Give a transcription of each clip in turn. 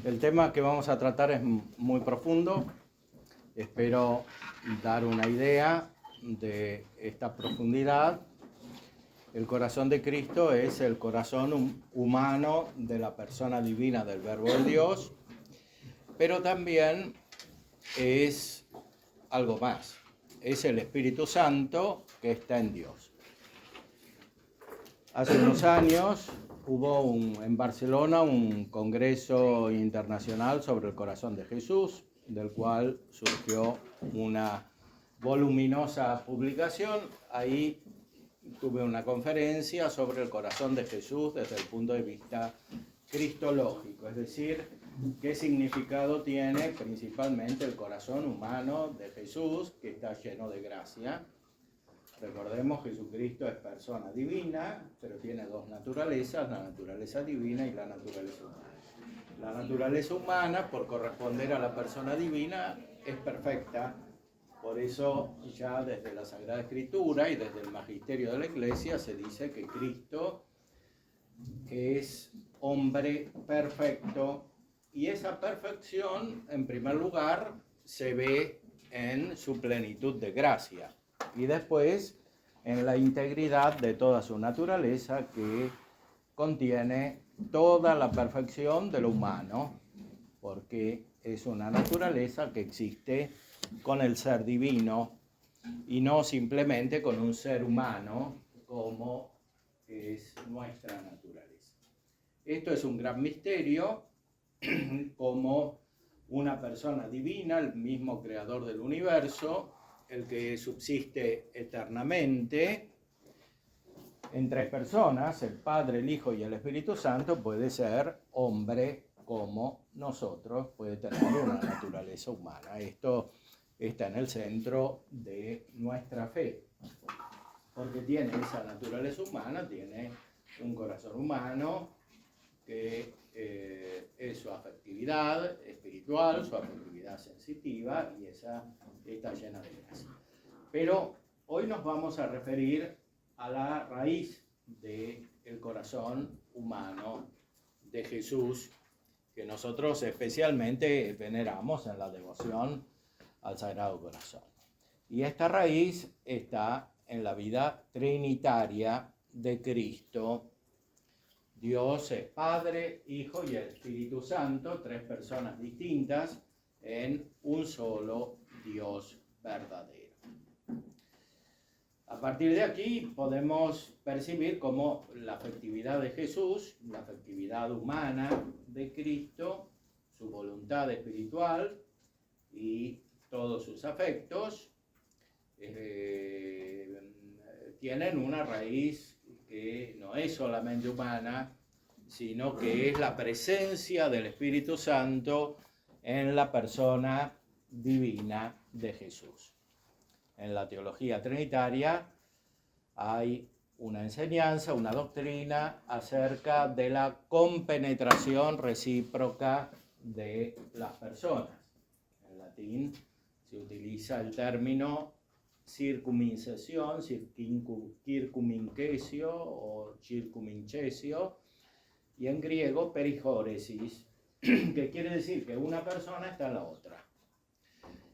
El tema que vamos a tratar es muy profundo. Espero dar una idea de esta profundidad. El corazón de Cristo es el corazón humano de la persona divina del Verbo de Dios, pero también es algo más. Es el Espíritu Santo que está en Dios. Hace unos años hubo en Barcelona un congreso internacional sobre el corazón de Jesús, del cual surgió una voluminosa publicación. Ahí tuve una conferencia sobre el corazón de Jesús desde el punto de vista cristológico, es decir, qué significado tiene principalmente el corazón humano de Jesús, que está lleno de gracia. Recordemos, Jesucristo es persona divina, pero tiene dos naturalezas, la naturaleza divina y la naturaleza humana. La naturaleza humana, por corresponder a la persona divina, es perfecta. Por eso ya desde la Sagrada Escritura y desde el magisterio de la Iglesia se dice que Cristo es hombre perfecto, y esa perfección, en primer lugar, se ve en su plenitud de gracia y después en la integridad de toda su naturaleza, que contiene toda la perfección de lo humano, porque es una naturaleza que existe con el ser divino y no simplemente con un ser humano como es nuestra naturaleza. Esto es un gran misterio, como una persona divina, el mismo creador del universo, el que subsiste eternamente en tres personas, el Padre, el Hijo y el Espíritu Santo, puede ser hombre como nosotros, puede tener una naturaleza humana. Esto está en el centro de nuestra fe, porque tiene esa naturaleza humana, tiene un corazón humano que es su afectividad espiritual, su afectividad sensitiva, y esa está llena de gracia. Pero hoy nos vamos a referir a la raíz del corazón humano de Jesús, que nosotros especialmente veneramos en la devoción al Sagrado Corazón. Y esta raíz está en la vida trinitaria de Cristo. Dios es Padre, Hijo y el Espíritu Santo, tres personas distintas en un solo Dios verdadero. A partir de aquí podemos percibir cómo la afectividad de Jesús, la afectividad humana de Cristo, su voluntad espiritual y todos sus afectos tienen una raíz que no es solamente humana, sino que es la presencia del Espíritu Santo en la persona divina de Jesús. En la teología trinitaria hay una enseñanza, una doctrina acerca de la compenetración recíproca de las personas. En latín se utiliza el término circumincesión, circuminquesio o circumincesio, y en griego perijóresis, que quiere decir que una persona está en la otra.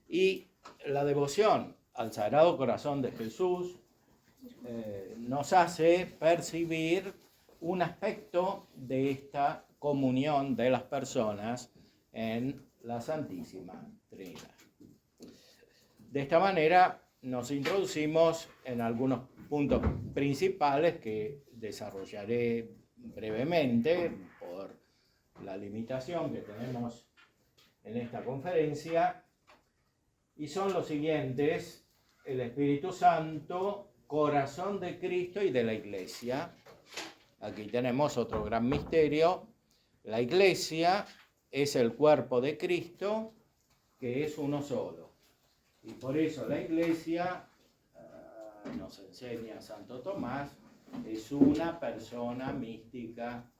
Y la devoción al Sagrado Corazón de Jesús nos hace percibir un aspecto de esta comunión de las personas en la Santísima Trinidad. De esta manera nos introducimos en algunos puntos principales que desarrollaré brevemente por la limitación que tenemos en esta conferencia, y son los siguientes: el Espíritu Santo, corazón de Cristo y de la Iglesia. Aquí tenemos otro gran misterio. La Iglesia es el cuerpo de Cristo, que es uno solo. Y por eso la Iglesia, nos enseña Santo Tomás, es una persona mística,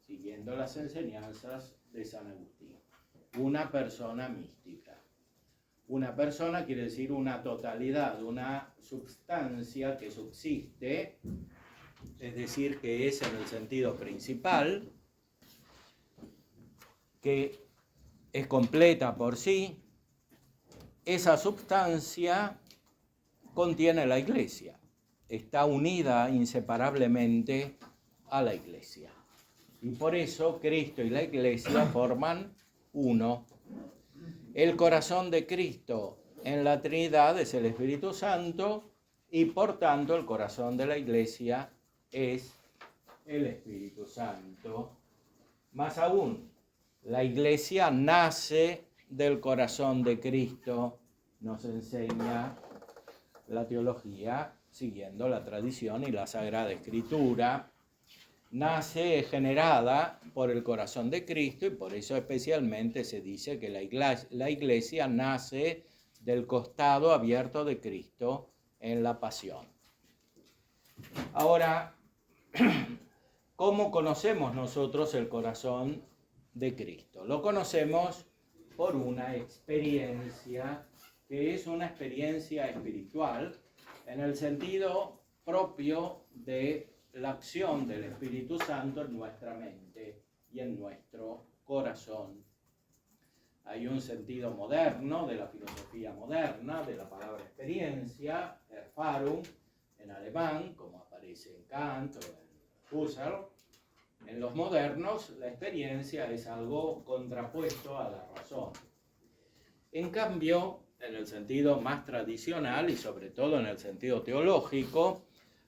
siguiendo las enseñanzas de San Agustín. Una persona mística. Una persona quiere decir una totalidad, una substancia que subsiste, es decir, que es en el sentido principal, que es completa por sí, esa substancia contiene la Iglesia, está unida inseparablemente a la Iglesia. Y por eso Cristo y la Iglesia forman uno. El corazón de Cristo en la Trinidad es el Espíritu Santo y por tanto el corazón de la Iglesia es el Espíritu Santo. Más aún, la Iglesia nace del corazón de Cristo, nos enseña la teología siguiendo la tradición y la Sagrada Escritura. Nace generada por el corazón de Cristo y por eso especialmente se dice que la iglesia nace del costado abierto de Cristo en la pasión. Ahora, ¿cómo conocemos nosotros el corazón de Cristo? Lo conocemos por una experiencia que es una experiencia espiritual en el sentido propio de la acción del Espíritu Santo en nuestra mente y en nuestro corazón. Hay un sentido moderno de la filosofía moderna, de la palabra experiencia, Erfahrung, en alemán, como aparece en Kant o en Husserl. En los modernos, la experiencia es algo contrapuesto a la razón. En cambio, en el sentido más tradicional y sobre todo en el sentido teológico,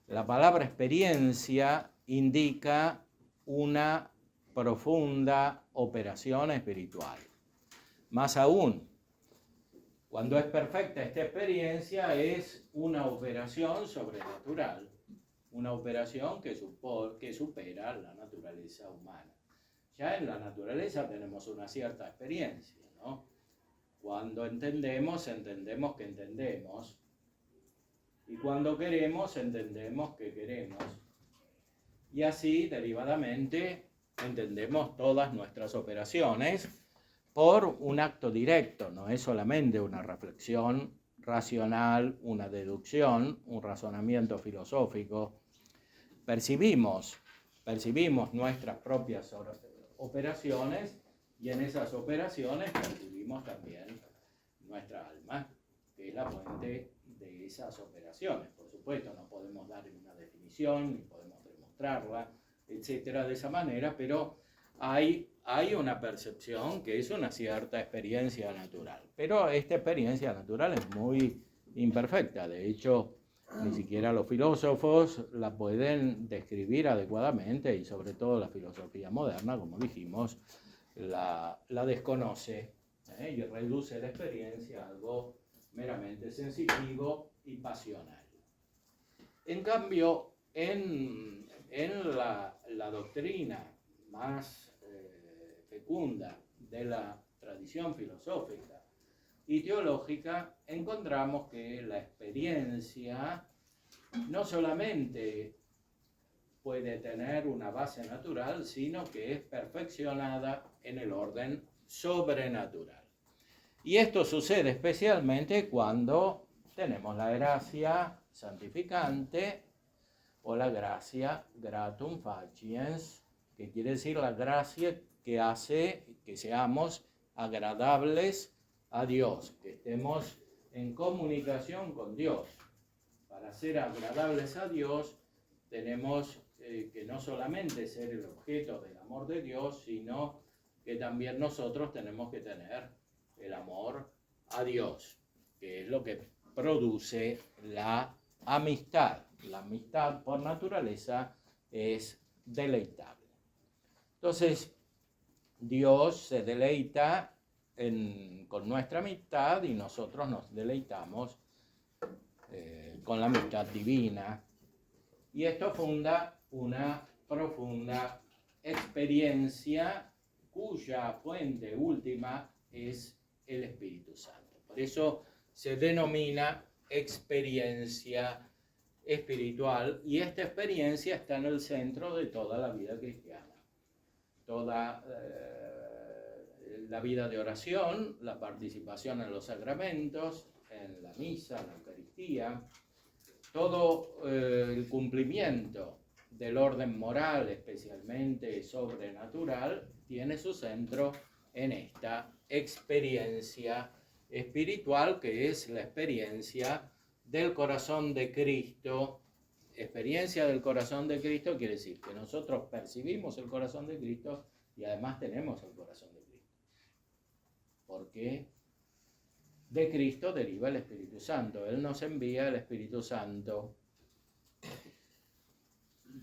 la palabra experiencia indica una profunda operación espiritual. Más aún, cuando es perfecta esta experiencia, es una operación sobrenatural, una operación que supera la naturaleza humana. Ya en la naturaleza tenemos una cierta experiencia, ¿no? Cuando entendemos que entendemos. Y cuando queremos, entendemos que queremos. Y así, derivadamente, entendemos todas nuestras operaciones por un acto directo. No es solamente una reflexión racional, una deducción, un razonamiento filosófico. Percibimos nuestras propias operaciones y en esas operaciones percibimos también nuestra alma, que es la fuente de esas operaciones. Por supuesto, no podemos dar una definición, ni podemos demostrarla, etcétera, de esa manera, pero hay una percepción que es una cierta experiencia natural. Pero esta experiencia natural es muy imperfecta. De hecho, ni siquiera los filósofos la pueden describir adecuadamente y sobre todo la filosofía moderna, como dijimos, la desconoce y reduce la experiencia a algo meramente sensitivo y pasional. En cambio, en la doctrina más fecunda de la tradición filosófica y teológica, encontramos que la experiencia no solamente puede tener una base natural, sino que es perfeccionada en el orden sobrenatural. Y esto sucede especialmente cuando tenemos la gracia santificante o la gracia gratum faciens, que quiere decir la gracia que hace que seamos agradables a Dios, que estemos en comunicación con Dios. Para ser agradables a Dios tenemos que no solamente ser el objeto del amor de Dios, sino que también nosotros tenemos que tener el amor a Dios, que es lo que produce la amistad. La amistad por naturaleza es deleitable. Entonces, Dios se deleita con nuestra amistad y nosotros nos deleitamos con la amistad divina. Y esto funda una profunda experiencia cuya fuente última es el Espíritu Santo. Por eso se denomina experiencia espiritual y esta experiencia está en el centro de toda la vida cristiana. Toda la vida de oración, la participación en los sacramentos, en la misa, en la Eucaristía, todo el cumplimiento del orden moral, especialmente sobrenatural, tiene su centro en esta experiencia espiritual, que es la experiencia del corazón de Cristo. Experiencia del corazón de Cristo quiere decir que nosotros percibimos el corazón de Cristo y además tenemos el corazón de Cristo. Porque de Cristo deriva el Espíritu Santo. Él nos envía el Espíritu Santo.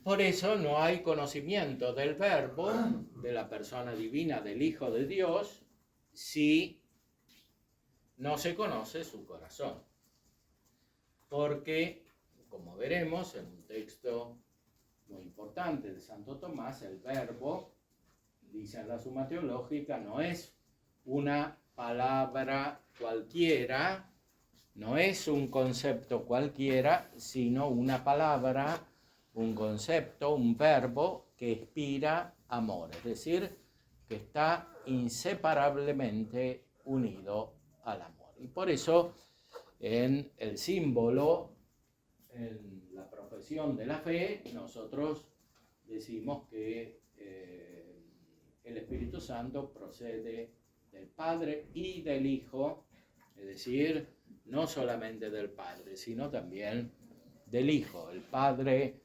Por eso no hay conocimiento del Verbo, de la persona divina, del Hijo de Dios, si no se conoce su corazón. Porque, como veremos en un texto muy importante de Santo Tomás, el Verbo, dice en la Suma Teológica, no es una palabra cualquiera, no es un concepto cualquiera, sino una palabra, un concepto, un verbo que inspira amor, es decir, que está inseparablemente unido al amor. Y por eso en el símbolo, en la profesión de la fe, nosotros decimos que el Espíritu Santo procede del Padre y del Hijo, es decir, no solamente del Padre, sino también del Hijo. El Padre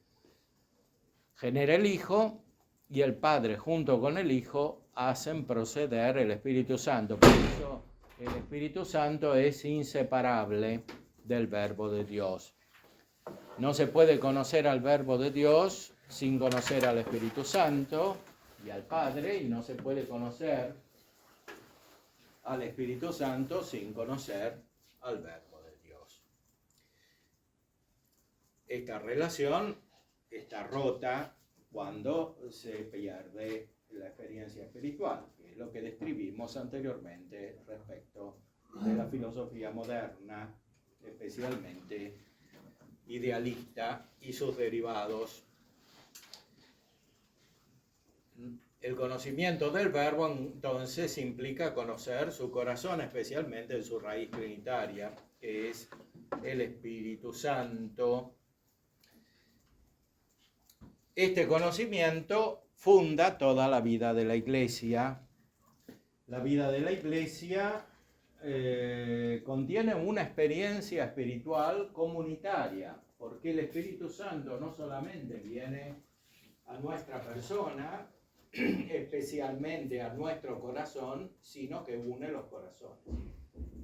genera el Hijo y el Padre junto con el Hijo hacen proceder el Espíritu Santo. Por eso el Espíritu Santo es inseparable del Verbo de Dios. No se puede conocer al Verbo de Dios sin conocer al Espíritu Santo y al Padre, y no se puede conocer al Espíritu Santo sin conocer al Verbo de Dios. Esta relación está rota cuando se pierde la experiencia espiritual, que es lo que describimos anteriormente respecto de la filosofía moderna, especialmente idealista y sus derivados. El conocimiento del Verbo entonces implica conocer su corazón, especialmente en su raíz trinitaria, que es el Espíritu Santo. Este conocimiento funda toda la vida de la Iglesia. La vida de la Iglesia contiene una experiencia espiritual comunitaria, porque el Espíritu Santo no solamente viene a nuestra persona, especialmente a nuestro corazón, sino que une los corazones,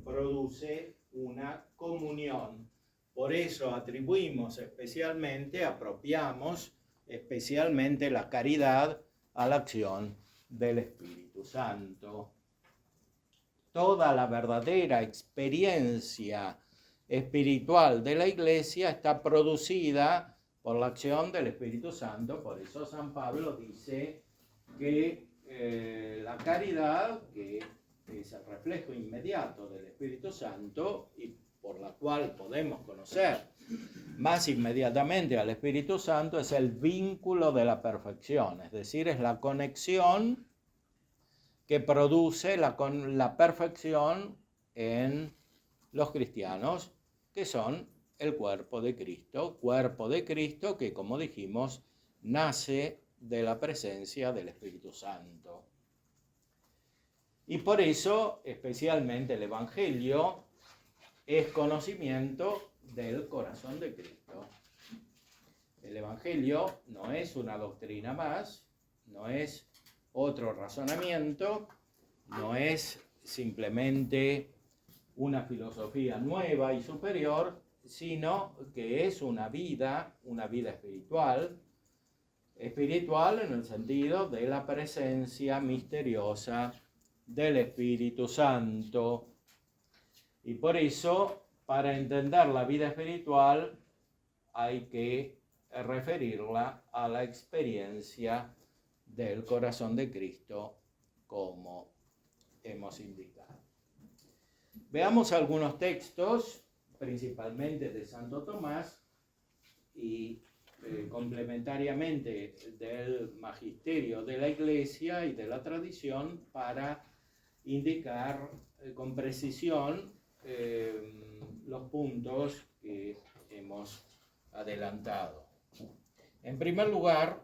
produce una comunión. Por eso atribuimos especialmente, apropiamos especialmente la caridad a la acción del Espíritu Santo. Toda la verdadera experiencia espiritual de la Iglesia está producida por la acción del Espíritu Santo. Por eso San Pablo dice que la caridad, que es el reflejo inmediato del Espíritu Santo y por la cual podemos conocer más inmediatamente al Espíritu Santo, es el vínculo de la perfección, es decir, es la conexión que produce la perfección en los cristianos, que son el cuerpo de Cristo que, como dijimos, nace de la presencia del Espíritu Santo. Y por eso, especialmente el Evangelio es conocimiento del corazón de Cristo. El Evangelio no es una doctrina más, no es otro razonamiento, no es simplemente una filosofía nueva y superior, sino que es una vida espiritual en el sentido de la presencia misteriosa del Espíritu Santo. Y por eso, para entender la vida espiritual, hay que referirla a la experiencia del corazón de Cristo, como hemos indicado. Veamos algunos textos, principalmente de Santo Tomás y complementariamente del magisterio de la Iglesia y de la tradición, para indicar con precisión los puntos que hemos adelantado. En primer lugar,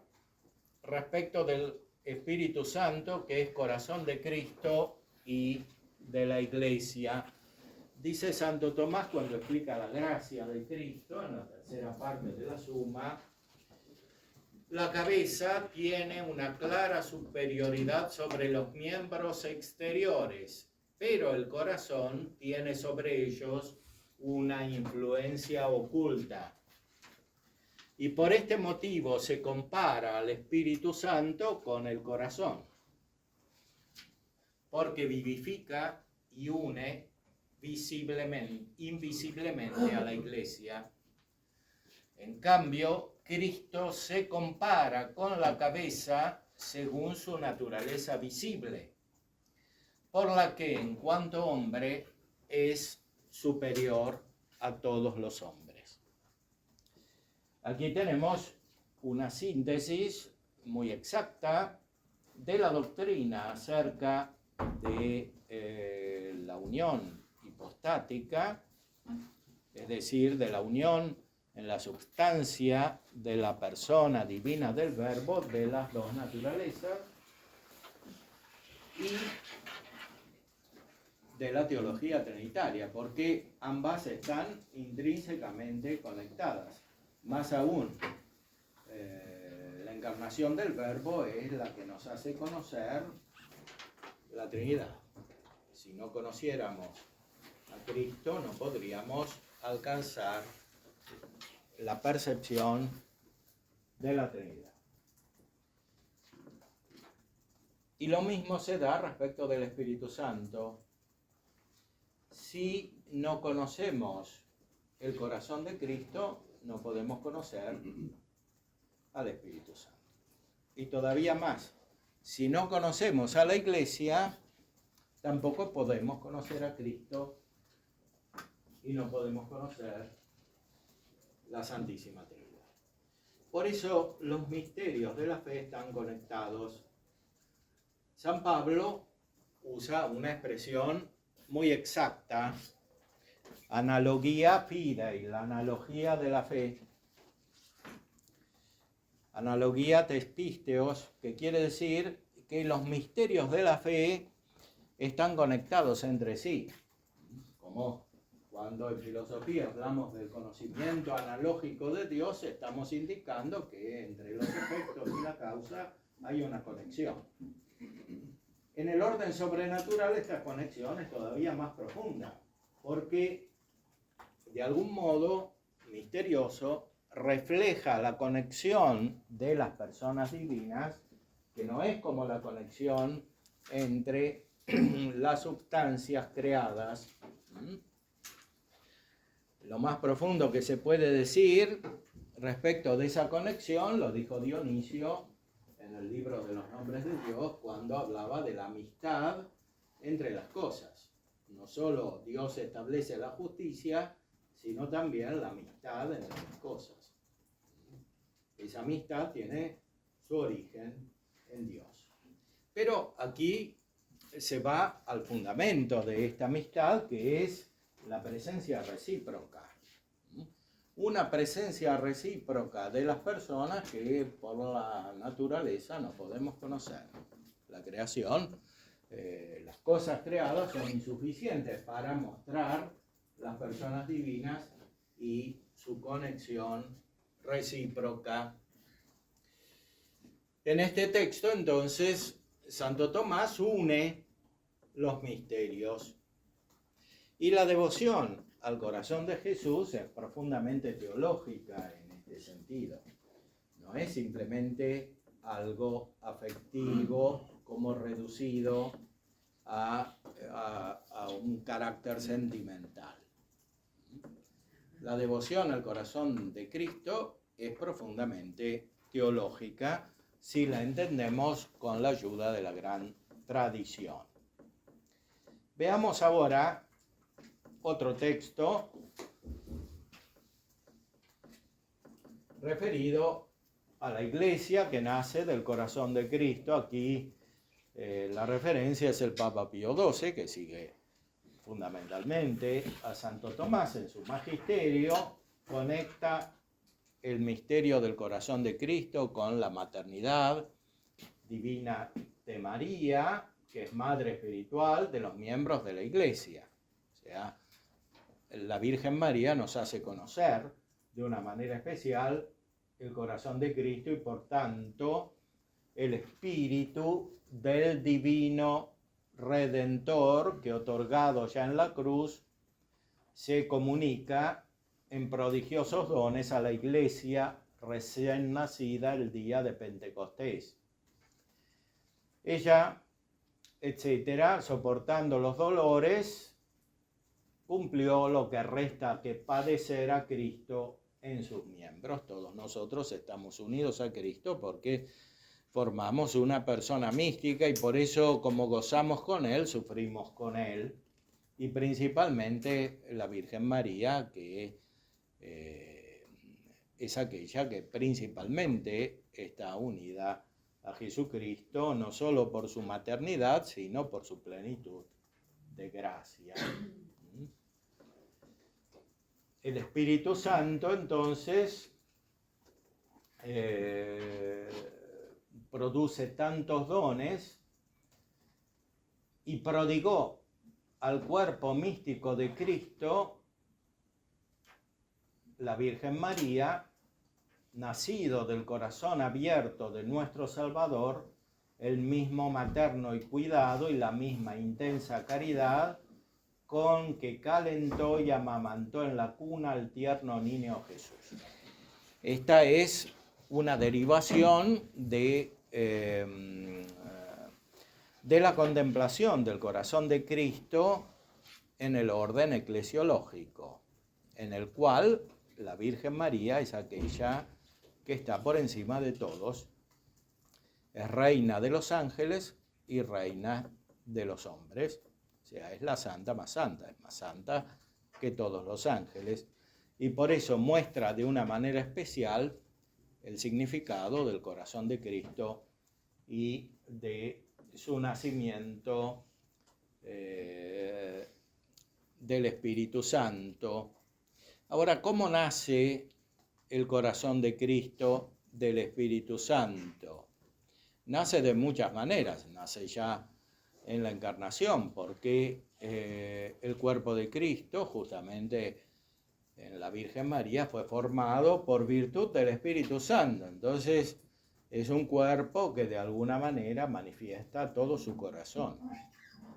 respecto del Espíritu Santo, que es corazón de Cristo y de la Iglesia. Dice Santo Tomás cuando explica la gracia de Cristo en la tercera parte de la Suma: la cabeza tiene una clara superioridad sobre los miembros exteriores, pero el corazón tiene sobre ellos una influencia oculta. Y por este motivo se compara al Espíritu Santo con el corazón, porque vivifica y une invisiblemente a la Iglesia. En cambio, Cristo se compara con la cabeza según su naturaleza visible, por la que en cuanto hombre es superior a todos los hombres. Aquí tenemos una síntesis muy exacta de la doctrina acerca de la unión hipostática, es decir, de la unión en la substancia de la persona divina del Verbo de las dos naturalezas y de la teología trinitaria, porque ambas están intrínsecamente conectadas. Más aún, la encarnación del Verbo es la que nos hace conocer la Trinidad. Si no conociéramos a Cristo, no podríamos alcanzar la percepción de la Trinidad. Y lo mismo se da respecto del Espíritu Santo. Si no conocemos el corazón de Cristo, no podemos conocer al Espíritu Santo. Y todavía más, si no conocemos a la Iglesia, tampoco podemos conocer a Cristo y no podemos conocer la Santísima Trinidad. Por eso los misterios de la fe están conectados. San Pablo usa una expresión muy exacta, analogía fidei, la analogía de la fe. Analogía tespisteos, que quiere decir que los misterios de la fe están conectados entre sí, como cuando en filosofía hablamos del conocimiento analógico de Dios, estamos indicando que entre los efectos y la causa hay una conexión. En el orden sobrenatural esta conexión es todavía más profunda, porque de algún modo misterioso refleja la conexión de las personas divinas, que no es como la conexión entre las sustancias creadas. Lo más profundo que se puede decir respecto de esa conexión lo dijo Dionisio en el libro de los nombres de Dios, cuando hablaba de la amistad entre las cosas. No solo Dios establece la justicia, sino también la amistad entre las cosas. Esa amistad tiene su origen en Dios. Pero aquí se va al fundamento de esta amistad, que es la presencia recíproca. Una presencia recíproca de las personas que por la naturaleza no podemos conocer. La creación, las cosas creadas son insuficientes para mostrar las personas divinas y su conexión recíproca. En este texto, entonces, Santo Tomás une los misterios. Y la devoción al corazón de Jesús es profundamente teológica en este sentido. No es simplemente algo afectivo, como reducido a un carácter sentimental. La devoción al corazón de Cristo es profundamente teológica si la entendemos con la ayuda de la gran tradición. Veamos ahora otro texto referido a la Iglesia que nace del corazón de Cristo. Aquí la referencia es el Papa Pío XII, que sigue fundamentalmente a Santo Tomás en su magisterio, conecta el misterio del corazón de Cristo con la maternidad, divina de María, que es madre espiritual de los miembros de la Iglesia. O sea, la Virgen María nos hace conocer de una manera especial el corazón de Cristo y por tanto el espíritu del divino Redentor que, otorgado ya en la cruz, se comunica en prodigiosos dones a la Iglesia recién nacida el día de Pentecostés. Ella, etcétera, soportando los dolores, cumplió lo que resta que padecer a Cristo en sus miembros. Todos nosotros estamos unidos a Cristo porque formamos una persona mística y por eso, como gozamos con Él, sufrimos con Él. Y principalmente la Virgen María, que es aquella que principalmente está unida a Jesucristo, no solo por su maternidad, sino por su plenitud de gracia. El Espíritu Santo, entonces, produce tantos dones y prodigó al cuerpo místico de Cristo, la Virgen María, nacido del corazón abierto de nuestro Salvador, el mismo materno y cuidado y la misma intensa caridad con que calentó y amamantó en la cuna al tierno niño Jesús. Esta es una derivación de la contemplación del corazón de Cristo en el orden eclesiológico, en el cual la Virgen María es aquella que está por encima de todos, es reina de los ángeles y reina de los hombres, o sea, es la santa más santa, es más santa que todos los ángeles, y por eso muestra de una manera especial el significado del corazón de Cristo y de su nacimiento del Espíritu Santo. Ahora, ¿cómo nace el corazón de Cristo del Espíritu Santo? Nace de muchas maneras, nace ya en la encarnación, porque el cuerpo de Cristo, justamente en la Virgen María, fue formado por virtud del Espíritu Santo. Entonces, es un cuerpo que de alguna manera manifiesta todo su corazón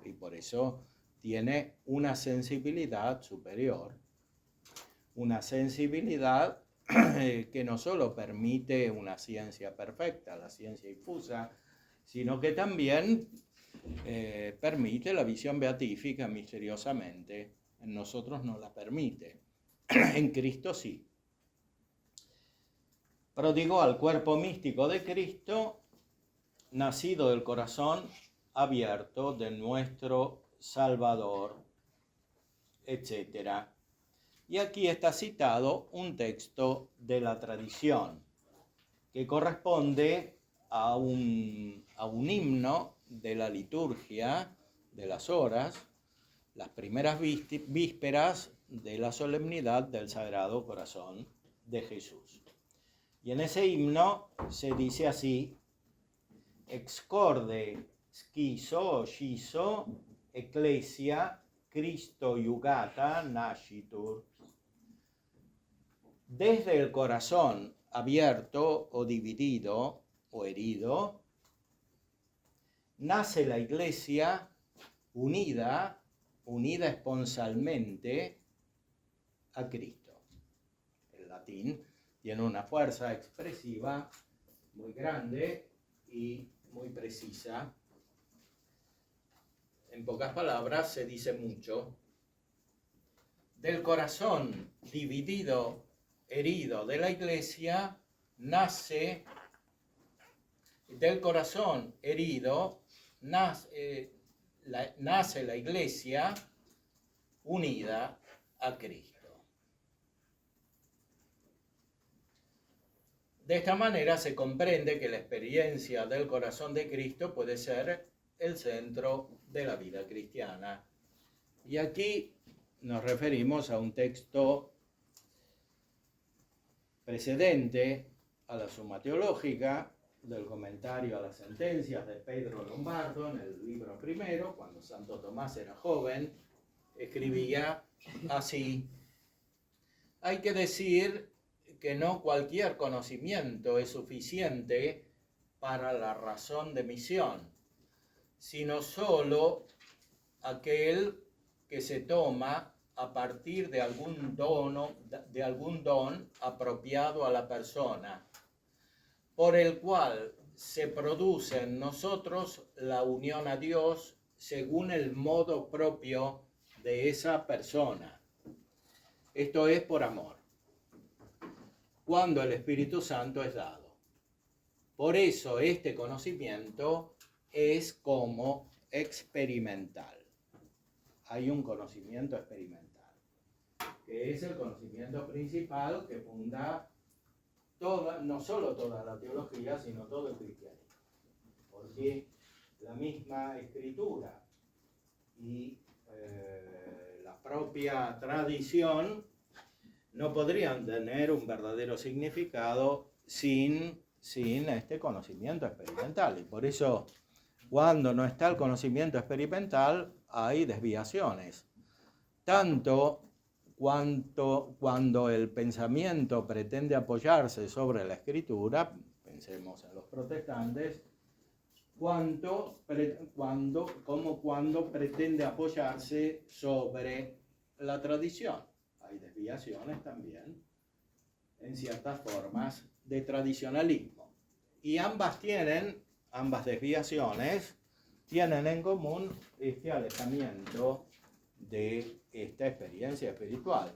y por eso tiene una sensibilidad superior, una sensibilidad que no solo permite una ciencia perfecta, la ciencia infusa, sino que también permite la visión beatífica misteriosamente. En nosotros no la permite, en Cristo sí. Prodigó al cuerpo místico de Cristo, nacido del corazón abierto de nuestro Salvador, etc. Y aquí está citado un texto de la tradición que corresponde a un himno de la liturgia de las horas, las primeras vísperas de la solemnidad del Sagrado Corazón de Jesús. Y en ese himno se dice así: excorde schizo schizo ecclesia Cristo iugata nascitur. Desde el corazón abierto o dividido o herido, nace la Iglesia unida esponsalmente a Cristo. El latín tiene una fuerza expresiva muy grande y muy precisa. En pocas palabras se dice mucho. Del corazón dividido, herido de la Iglesia, nace la Iglesia unida a Cristo. De esta manera se comprende que la experiencia del corazón de Cristo puede ser el centro de la vida cristiana. Y aquí nos referimos a un texto precedente a la Suma Teológica, del comentario a las sentencias de Pedro Lombardo en el libro primero, cuando Santo Tomás era joven, escribía así: hay que decir que no cualquier conocimiento es suficiente para la razón de misión, sino solo aquel que se toma a partir de algún don apropiado a la persona, por el cual se produce en nosotros la unión a Dios según el modo propio de esa persona. Esto es por amor, cuando el Espíritu Santo es dado. Por eso este conocimiento es como experimental. Hay un conocimiento experimental, que es el conocimiento principal que funda no solo toda la teología, sino todo el cristianismo. Porque la misma escritura y la propia tradición no podrían tener un verdadero significado sin este conocimiento experimental. Y por eso, cuando no está el conocimiento experimental, hay desviaciones. Tanto cuando el pensamiento pretende apoyarse sobre la escritura, pensemos en los protestantes, como cuando pretende apoyarse sobre la tradición. Hay desviaciones también en ciertas formas de tradicionalismo. Y ambas desviaciones tienen en común este alejamiento de esta experiencia espiritual,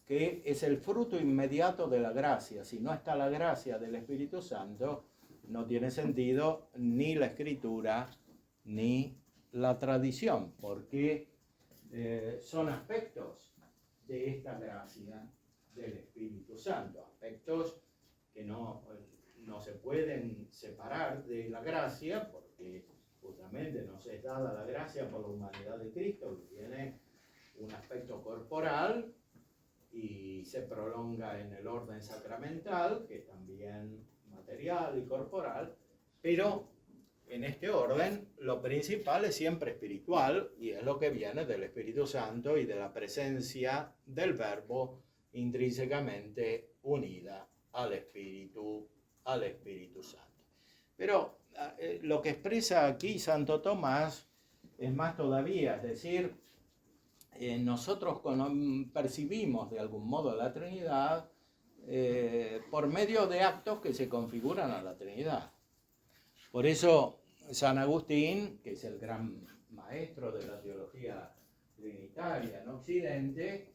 que es el fruto inmediato de la gracia. Si no está la gracia del Espíritu Santo, no tiene sentido ni la escritura ni la tradición, porque son aspectos de esta gracia del Espíritu Santo, aspectos que no se pueden separar de la gracia, porque justamente nos es dada la gracia por la humanidad de Cristo, que tiene un aspecto corporal y se prolonga en el orden sacramental, que es también material y corporal, pero en este orden lo principal es siempre espiritual, y es lo que viene del Espíritu Santo y de la presencia del Verbo intrínsecamente unida al Espíritu Santo. Pero lo que expresa aquí Santo Tomás es más todavía, es decir, nosotros percibimos de algún modo la Trinidad por medio de actos que se configuran a la Trinidad. Por eso San Agustín, que es el gran maestro de la teología trinitaria en Occidente,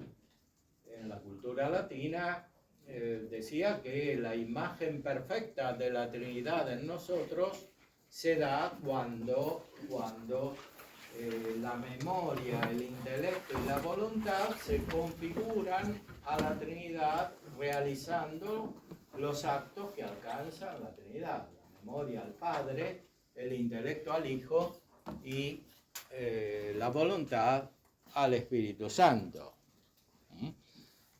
en la cultura latina, decía que la imagen perfecta de la Trinidad en nosotros se da cuando la memoria, el intelecto y la voluntad se configuran a la Trinidad realizando los actos que alcanzan la Trinidad. La memoria al Padre, el intelecto al Hijo y la voluntad al Espíritu Santo.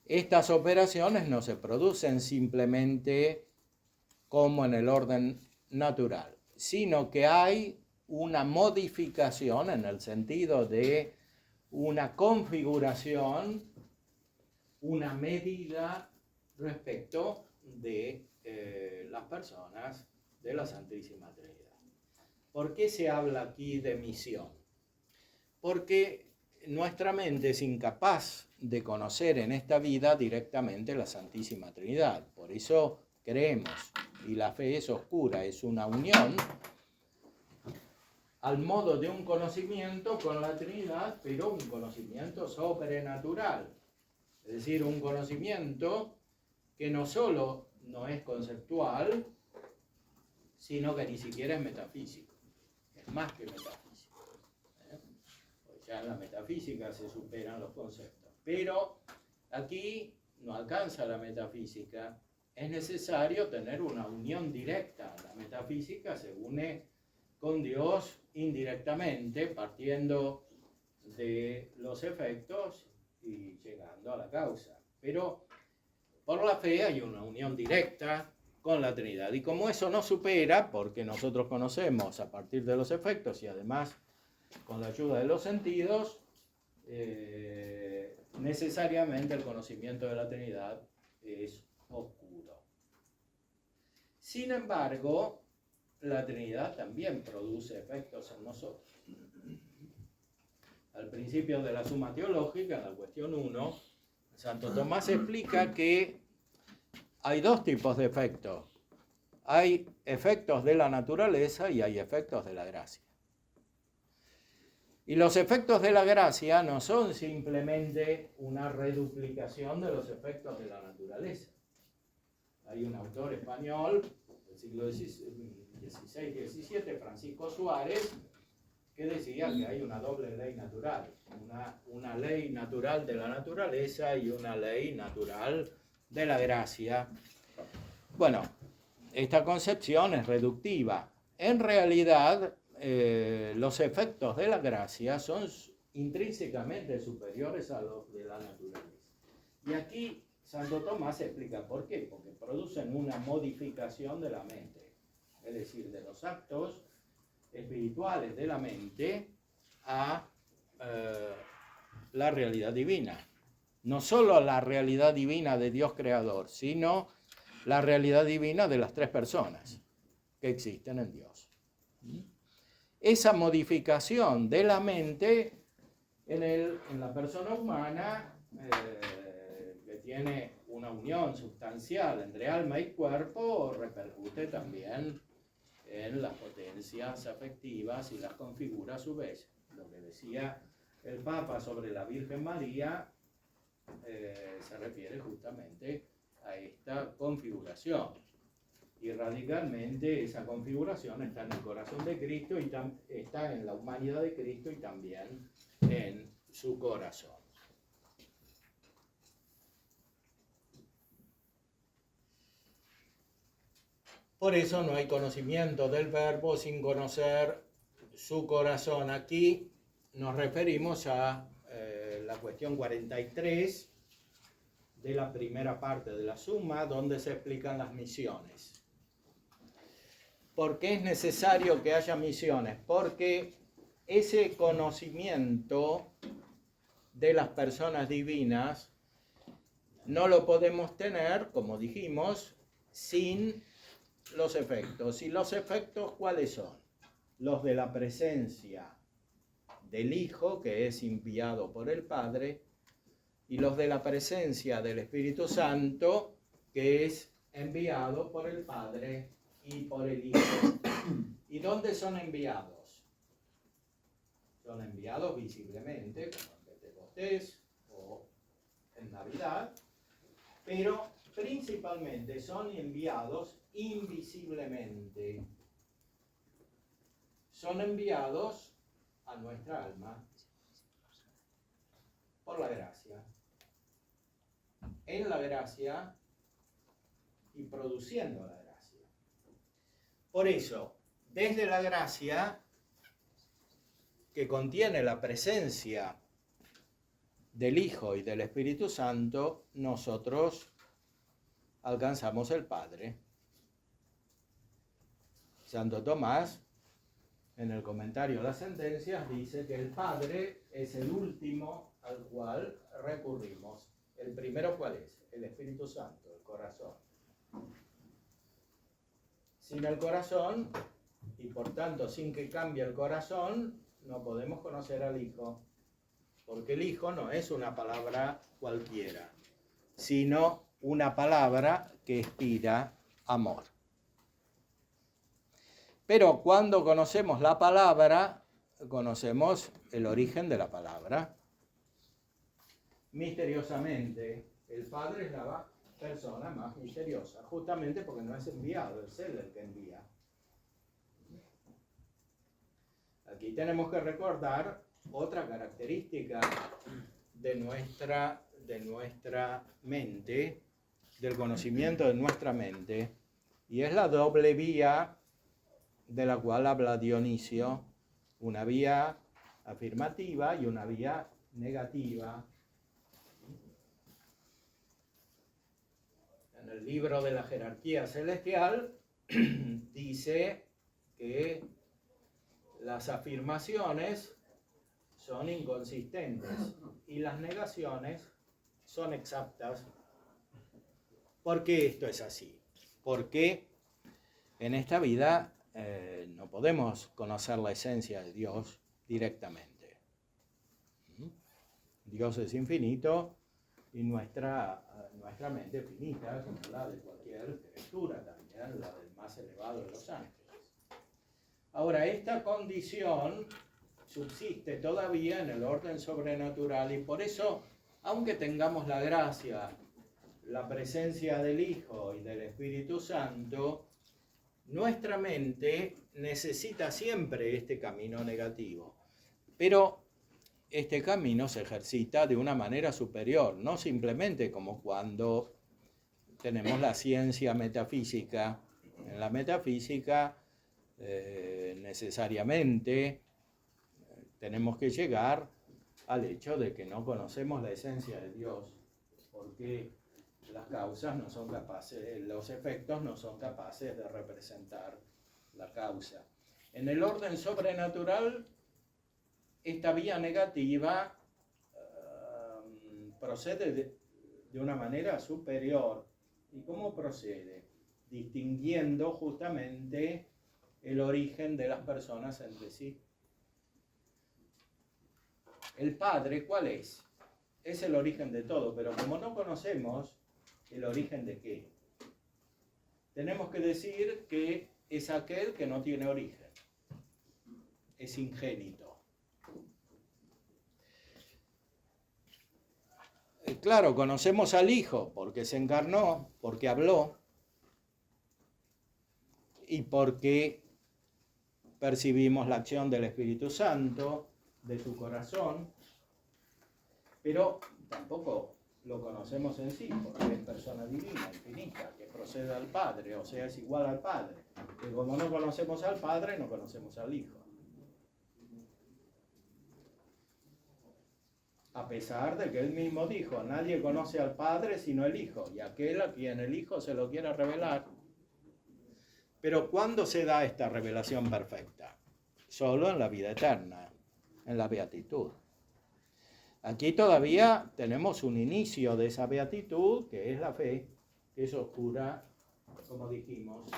Estas operaciones no se producen simplemente como en el orden natural, sino que hay una modificación en el sentido de una configuración, una medida respecto de las personas de la Santísima Trinidad. ¿Por qué se habla aquí de misión? Porque nuestra mente es incapaz de conocer en esta vida directamente la Santísima Trinidad. Por eso creemos, y la fe es oscura, es una unión al modo de un conocimiento con la Trinidad, pero un conocimiento sobrenatural. Es decir, un conocimiento que no solo no es conceptual, sino que ni siquiera es metafísico. Es más que metafísico. Pues ya en la metafísica se superan los conceptos. Pero aquí no alcanza la metafísica. Es necesario tener una unión directa. La metafísica se une con Dios indirectamente, partiendo de los efectos y llegando a la causa. Pero por la fe hay una unión directa con la Trinidad. Y como eso no supera, porque nosotros conocemos a partir de los efectos y además con la ayuda de los sentidos, necesariamente el conocimiento de la Trinidad es oscuro. Sin embargo, la Trinidad también produce efectos en nosotros. Al principio de la Suma Teológica, en la cuestión 1, Santo Tomás explica que hay dos tipos de efectos. Hay efectos de la naturaleza y hay efectos de la gracia. Y los efectos de la gracia no son simplemente una reduplicación de los efectos de la naturaleza. Hay un autor español del siglo XVI-XVII, Francisco Suárez, que decía que hay una doble ley natural, una ley natural de la naturaleza y una ley natural de la gracia. Bueno, esta concepción es reductiva. En realidad, los efectos de la gracia son intrínsecamente superiores a los de la naturaleza. Y aquí Santo Tomás explica por qué, porque producen una modificación de la mente, es decir, de los actos espirituales de la mente a la realidad divina. No solo la realidad divina de Dios creador, sino la realidad divina de las tres personas que existen en Dios. Esa modificación de la mente en la persona humana, que tiene una unión sustancial entre alma y cuerpo, repercute también en las potencias afectivas y las configura a su vez. Lo que decía el Papa sobre la Virgen María se refiere justamente a esta configuración. Y radicalmente esa configuración está en el corazón de Cristo y está en la humanidad de Cristo y también en su corazón. Por eso no hay conocimiento del Verbo sin conocer su corazón. Aquí nos referimos a la cuestión 43 de la primera parte de la Suma, donde se explican las misiones. ¿Por qué es necesario que haya misiones? Porque ese conocimiento de las personas divinas no lo podemos tener, como dijimos, sin los efectos. ¿Y los efectos cuáles son? Los de la presencia del Hijo, que es enviado por el Padre, y los de la presencia del Espíritu Santo, que es enviado por el Padre y por el Hijo. ¿Y dónde son enviados? Son enviados visiblemente, como en Pentecostés o en Navidad, pero principalmente son enviados invisiblemente. Son enviados a nuestra alma por la gracia. En la gracia y produciendo la gracia. Por eso, desde la gracia que contiene la presencia del Hijo y del Espíritu Santo, nosotros alcanzamos el Padre. Santo Tomás, en el comentario a las sentencias, dice que el Padre es el último al cual recurrimos. ¿El primero cuál es? El Espíritu Santo, el corazón. Sin el corazón, y por tanto sin que cambie el corazón, no podemos conocer al Hijo. Porque el Hijo no es una palabra cualquiera, sino una palabra que inspira amor. Pero cuando conocemos la palabra, conocemos el origen de la palabra. Misteriosamente, el Padre es la persona más misteriosa, justamente porque no es enviado, es Él el que envía. Aquí tenemos que recordar otra característica de nuestra mente, del conocimiento de nuestra mente, y es la doble vía de la cual habla Dionisio, una vía afirmativa y una vía negativa. en el libro de la jerarquía celestial, dice que las afirmaciones son inconsistentes y las negaciones son exactas. ¿Por qué esto es así? Porque en esta vida no podemos conocer la esencia de Dios directamente. Dios es infinito y nuestra mente es finita, como la de cualquier criatura, también la del más elevado de los ángeles. Ahora, esta condición subsiste todavía en el orden sobrenatural y por eso, aunque tengamos la gracia, la presencia del Hijo y del Espíritu Santo, nuestra mente necesita siempre este camino negativo. Pero este camino se ejercita de una manera superior, no simplemente como cuando tenemos la ciencia metafísica. En la metafísica necesariamente tenemos que llegar al hecho de que no conocemos la esencia de Dios, porque las causas no son capaces, los efectos no son capaces de representar la causa. En el orden sobrenatural, esta vía negativa procede de una manera superior. ¿Y cómo procede? Distinguiendo justamente el origen de las personas entre sí. El Padre, ¿cuál es? Es el origen de todo, pero como no conocemos el origen de qué, tenemos que decir que es aquel que no tiene origen, es ingénito. Claro, conocemos al Hijo porque se encarnó, porque habló y porque percibimos la acción del Espíritu Santo, de su corazón, pero tampoco lo conocemos en sí, porque es persona divina, infinita, que procede al Padre, o sea, es igual al Padre. Que como no conocemos al Padre, no conocemos al Hijo. A pesar de que él mismo dijo, nadie conoce al Padre sino el Hijo, y aquel a quien el Hijo se lo quiera revelar. Pero ¿cuándo se da esta revelación perfecta? Solo en la vida eterna, en la beatitud. Aquí todavía tenemos un inicio de esa beatitud, que es la fe, que es oscura, como dijimos.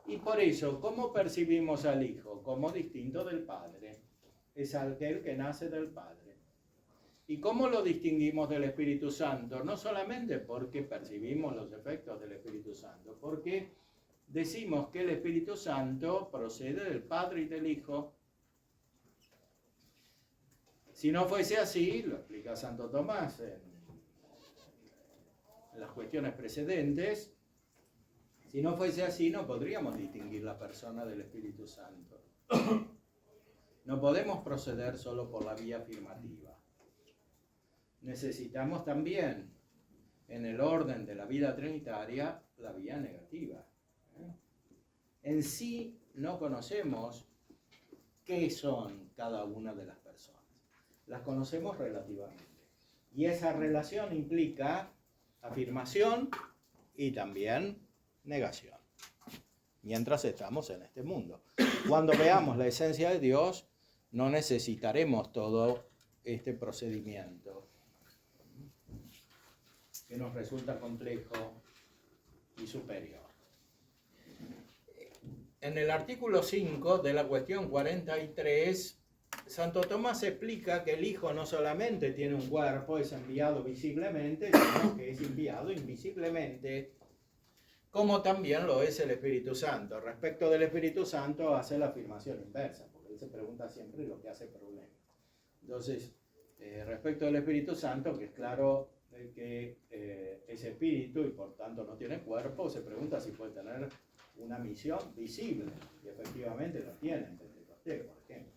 Y por eso, ¿cómo percibimos al Hijo? Como distinto del Padre. Es aquel que nace del Padre. ¿Y cómo lo distinguimos del Espíritu Santo? No solamente porque percibimos los efectos del Espíritu Santo, porque decimos que el Espíritu Santo procede del Padre y del Hijo. Si no fuese así, lo explica Santo Tomás en las cuestiones precedentes, si no fuese así no podríamos distinguir la persona del Espíritu Santo. No podemos proceder solo por la vía afirmativa. Necesitamos también, en el orden de la vida trinitaria, la vía negativa. En sí no conocemos qué son cada una de las personas. Las conocemos relativamente. Y esa relación implica afirmación y también negación, mientras estamos en este mundo. Cuando veamos la esencia de Dios, no necesitaremos todo este procedimiento que nos resulta complejo y superior. En el artículo 5 de la cuestión 43, Santo Tomás explica que el Hijo no solamente tiene un cuerpo, es enviado visiblemente, sino que es enviado invisiblemente, como también lo es el Espíritu Santo. Respecto del Espíritu Santo hace la afirmación inversa, porque él se pregunta siempre lo que hace problema. Entonces, respecto del Espíritu Santo, que es claro que es espíritu y por tanto no tiene cuerpo, se pregunta si puede tener una misión visible, y efectivamente lo tiene en Pentecostés, por ejemplo.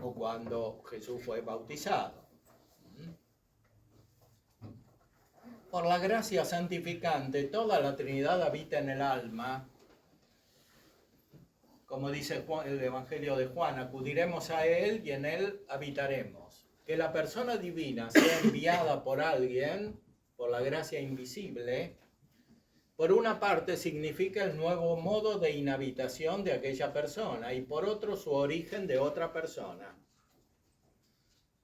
O cuando Jesús fue bautizado. Por la gracia santificante, toda la Trinidad habita en el alma. Como dice el Evangelio de Juan, acudiremos a Él y en Él habitaremos. Que la persona divina sea enviada por alguien por la gracia invisible, por una parte significa el nuevo modo de inhabitación de aquella persona y por otro su origen de otra persona.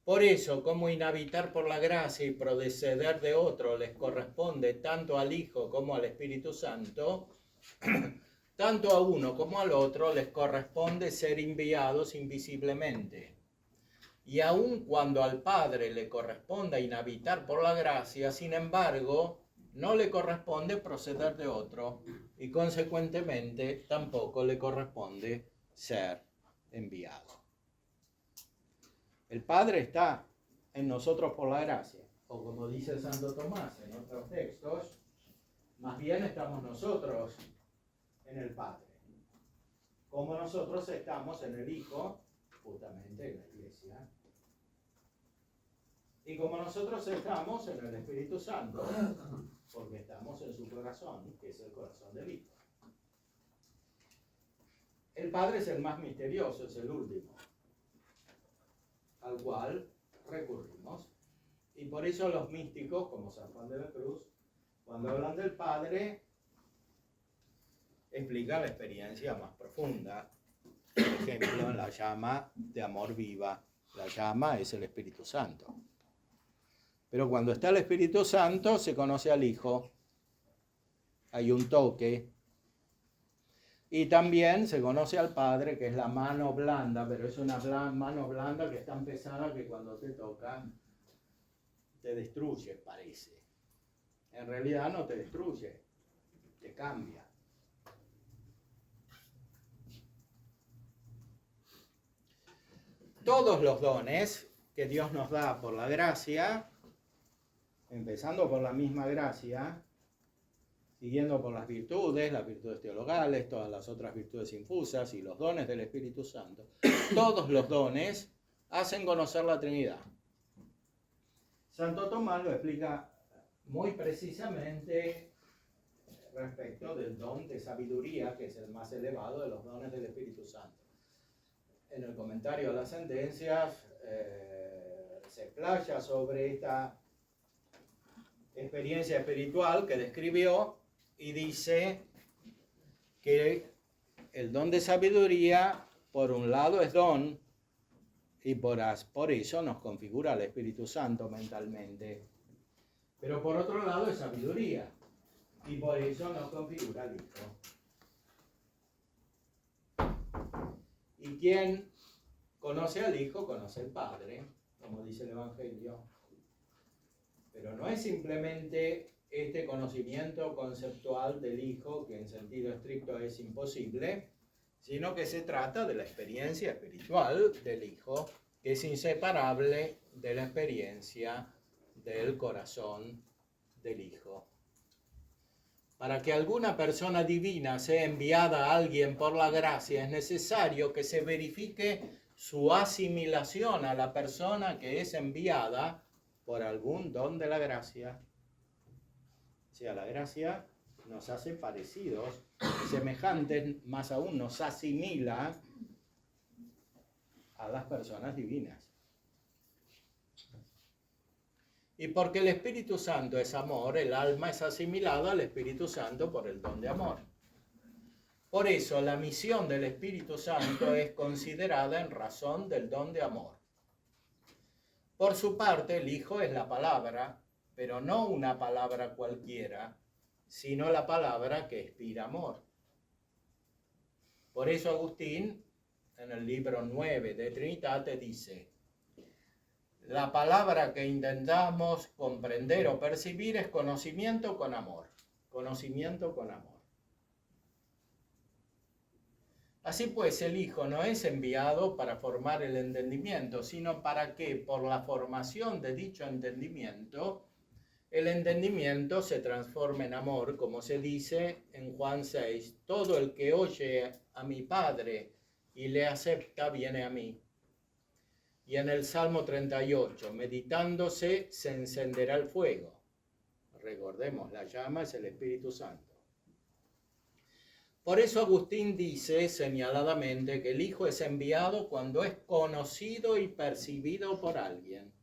Por eso, como inhabitar por la gracia y proceder de otro les corresponde tanto al Hijo como al Espíritu Santo, tanto a uno como al otro les corresponde ser enviados invisiblemente. Y aun cuando al Padre le corresponda inhabitar por la gracia, sin embargo, no le corresponde proceder de otro y consecuentemente tampoco le corresponde ser enviado. El Padre está en nosotros por la gracia, o como dice Santo Tomás en otros textos, más bien estamos nosotros en el Padre, como nosotros estamos en el Hijo, justamente en la Iglesia, y como nosotros estamos en el Espíritu Santo, porque estamos en su corazón, que es el corazón del Hijo. El Padre es el más misterioso, es el último, al cual recurrimos. Y por eso los místicos, como San Juan de la Cruz, cuando hablan del Padre, explican la experiencia más profunda. Por ejemplo, en la llama de amor viva, la llama es el Espíritu Santo. Pero cuando está el Espíritu Santo, se conoce al Hijo, hay un toque. Y también se conoce al Padre, que es la mano blanda, pero es una mano blanda que es tan pesada que cuando te toca, te destruye, parece. En realidad no te destruye, te cambia. Todos los dones que Dios nos da por la gracia, empezando por la misma gracia, siguiendo por las virtudes teologales, todas las otras virtudes infusas y los dones del Espíritu Santo, todos los dones hacen conocer la Trinidad. Santo Tomás lo explica muy precisamente respecto del don de sabiduría, que es el más elevado de los dones del Espíritu Santo. En el comentario a las sentencias se explaya sobre esta experiencia espiritual que describió y dice que el don de sabiduría, por un lado, es don y por eso nos configura el Espíritu Santo mentalmente. Pero por otro lado es sabiduría y por eso nos configura el Hijo. Y quien conoce al Hijo, conoce al Padre, como dice el Evangelio. Pero no es simplemente este conocimiento conceptual del Hijo, que en sentido estricto es imposible, sino que se trata de la experiencia espiritual del Hijo, que es inseparable de la experiencia del corazón del Hijo. Para que alguna persona divina sea enviada a alguien por la gracia, es necesario que se verifique su asimilación a la persona que es enviada por algún don de la gracia. O sea, la gracia nos hace parecidos, semejantes, más aún nos asimila a las personas divinas. Y porque el Espíritu Santo es amor, el alma es asimilada al Espíritu Santo por el don de amor. Por eso la misión del Espíritu Santo es considerada en razón del don de amor. Por su parte, el Hijo es la palabra, pero no una palabra cualquiera, sino la palabra que inspira amor. Por eso Agustín, en el libro 9 de Trinitate, dice: la palabra que intentamos comprender o percibir es conocimiento con amor. Conocimiento con amor. Así pues, el Hijo no es enviado para formar el entendimiento, sino para que, por la formación de dicho entendimiento, el entendimiento se transforme en amor, como se dice en Juan 6, todo el que oye a mi Padre y le acepta, viene a mí. Y en el Salmo 38, meditándose, se encenderá el fuego. Recordemos, la llama es el Espíritu Santo. Por eso Agustín dice señaladamente que el Hijo es enviado cuando es conocido y percibido por alguien.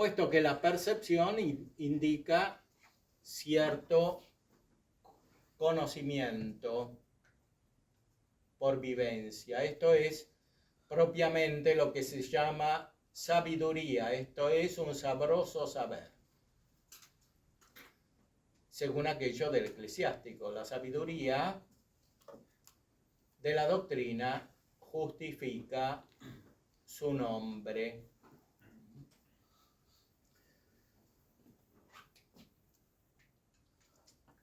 puesto que la percepción indica cierto conocimiento por vivencia. Esto es propiamente lo que se llama sabiduría, esto es un sabroso saber. Según aquello del eclesiástico, la sabiduría de la doctrina justifica su nombre.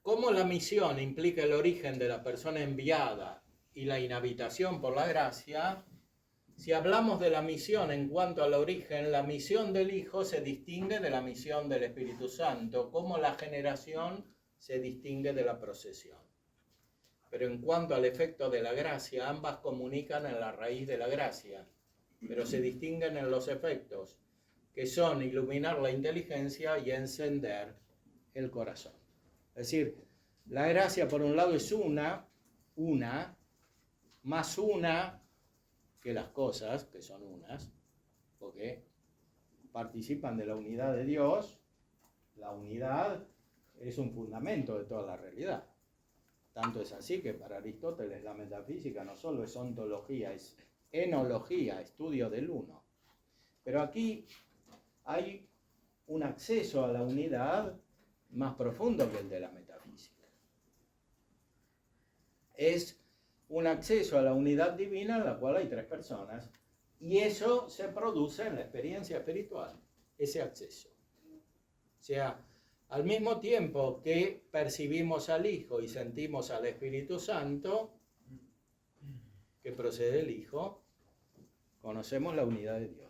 Como la misión implica el origen de la persona enviada y la inhabitación por la gracia, si hablamos de la misión en cuanto al origen, la misión del Hijo se distingue de la misión del Espíritu Santo, como la generación se distingue de la procesión. Pero en cuanto al efecto de la gracia, ambas comunican en la raíz de la gracia, pero se distinguen en los efectos, que son iluminar la inteligencia y encender el corazón. Es decir, la gracia por un lado es una, más una que las cosas, que son unas, porque participan de la unidad de Dios. La unidad es un fundamento de toda la realidad. Tanto es así que para Aristóteles la metafísica no solo es ontología, es enología, estudio del uno. Pero aquí hay un acceso a la unidad más profundo que el de la metafísica. Es un acceso a la unidad divina en la cual hay tres personas, y eso se produce en la experiencia espiritual, ese acceso. O sea, al mismo tiempo que percibimos al Hijo y sentimos al Espíritu Santo, que procede del Hijo, conocemos la unidad de Dios.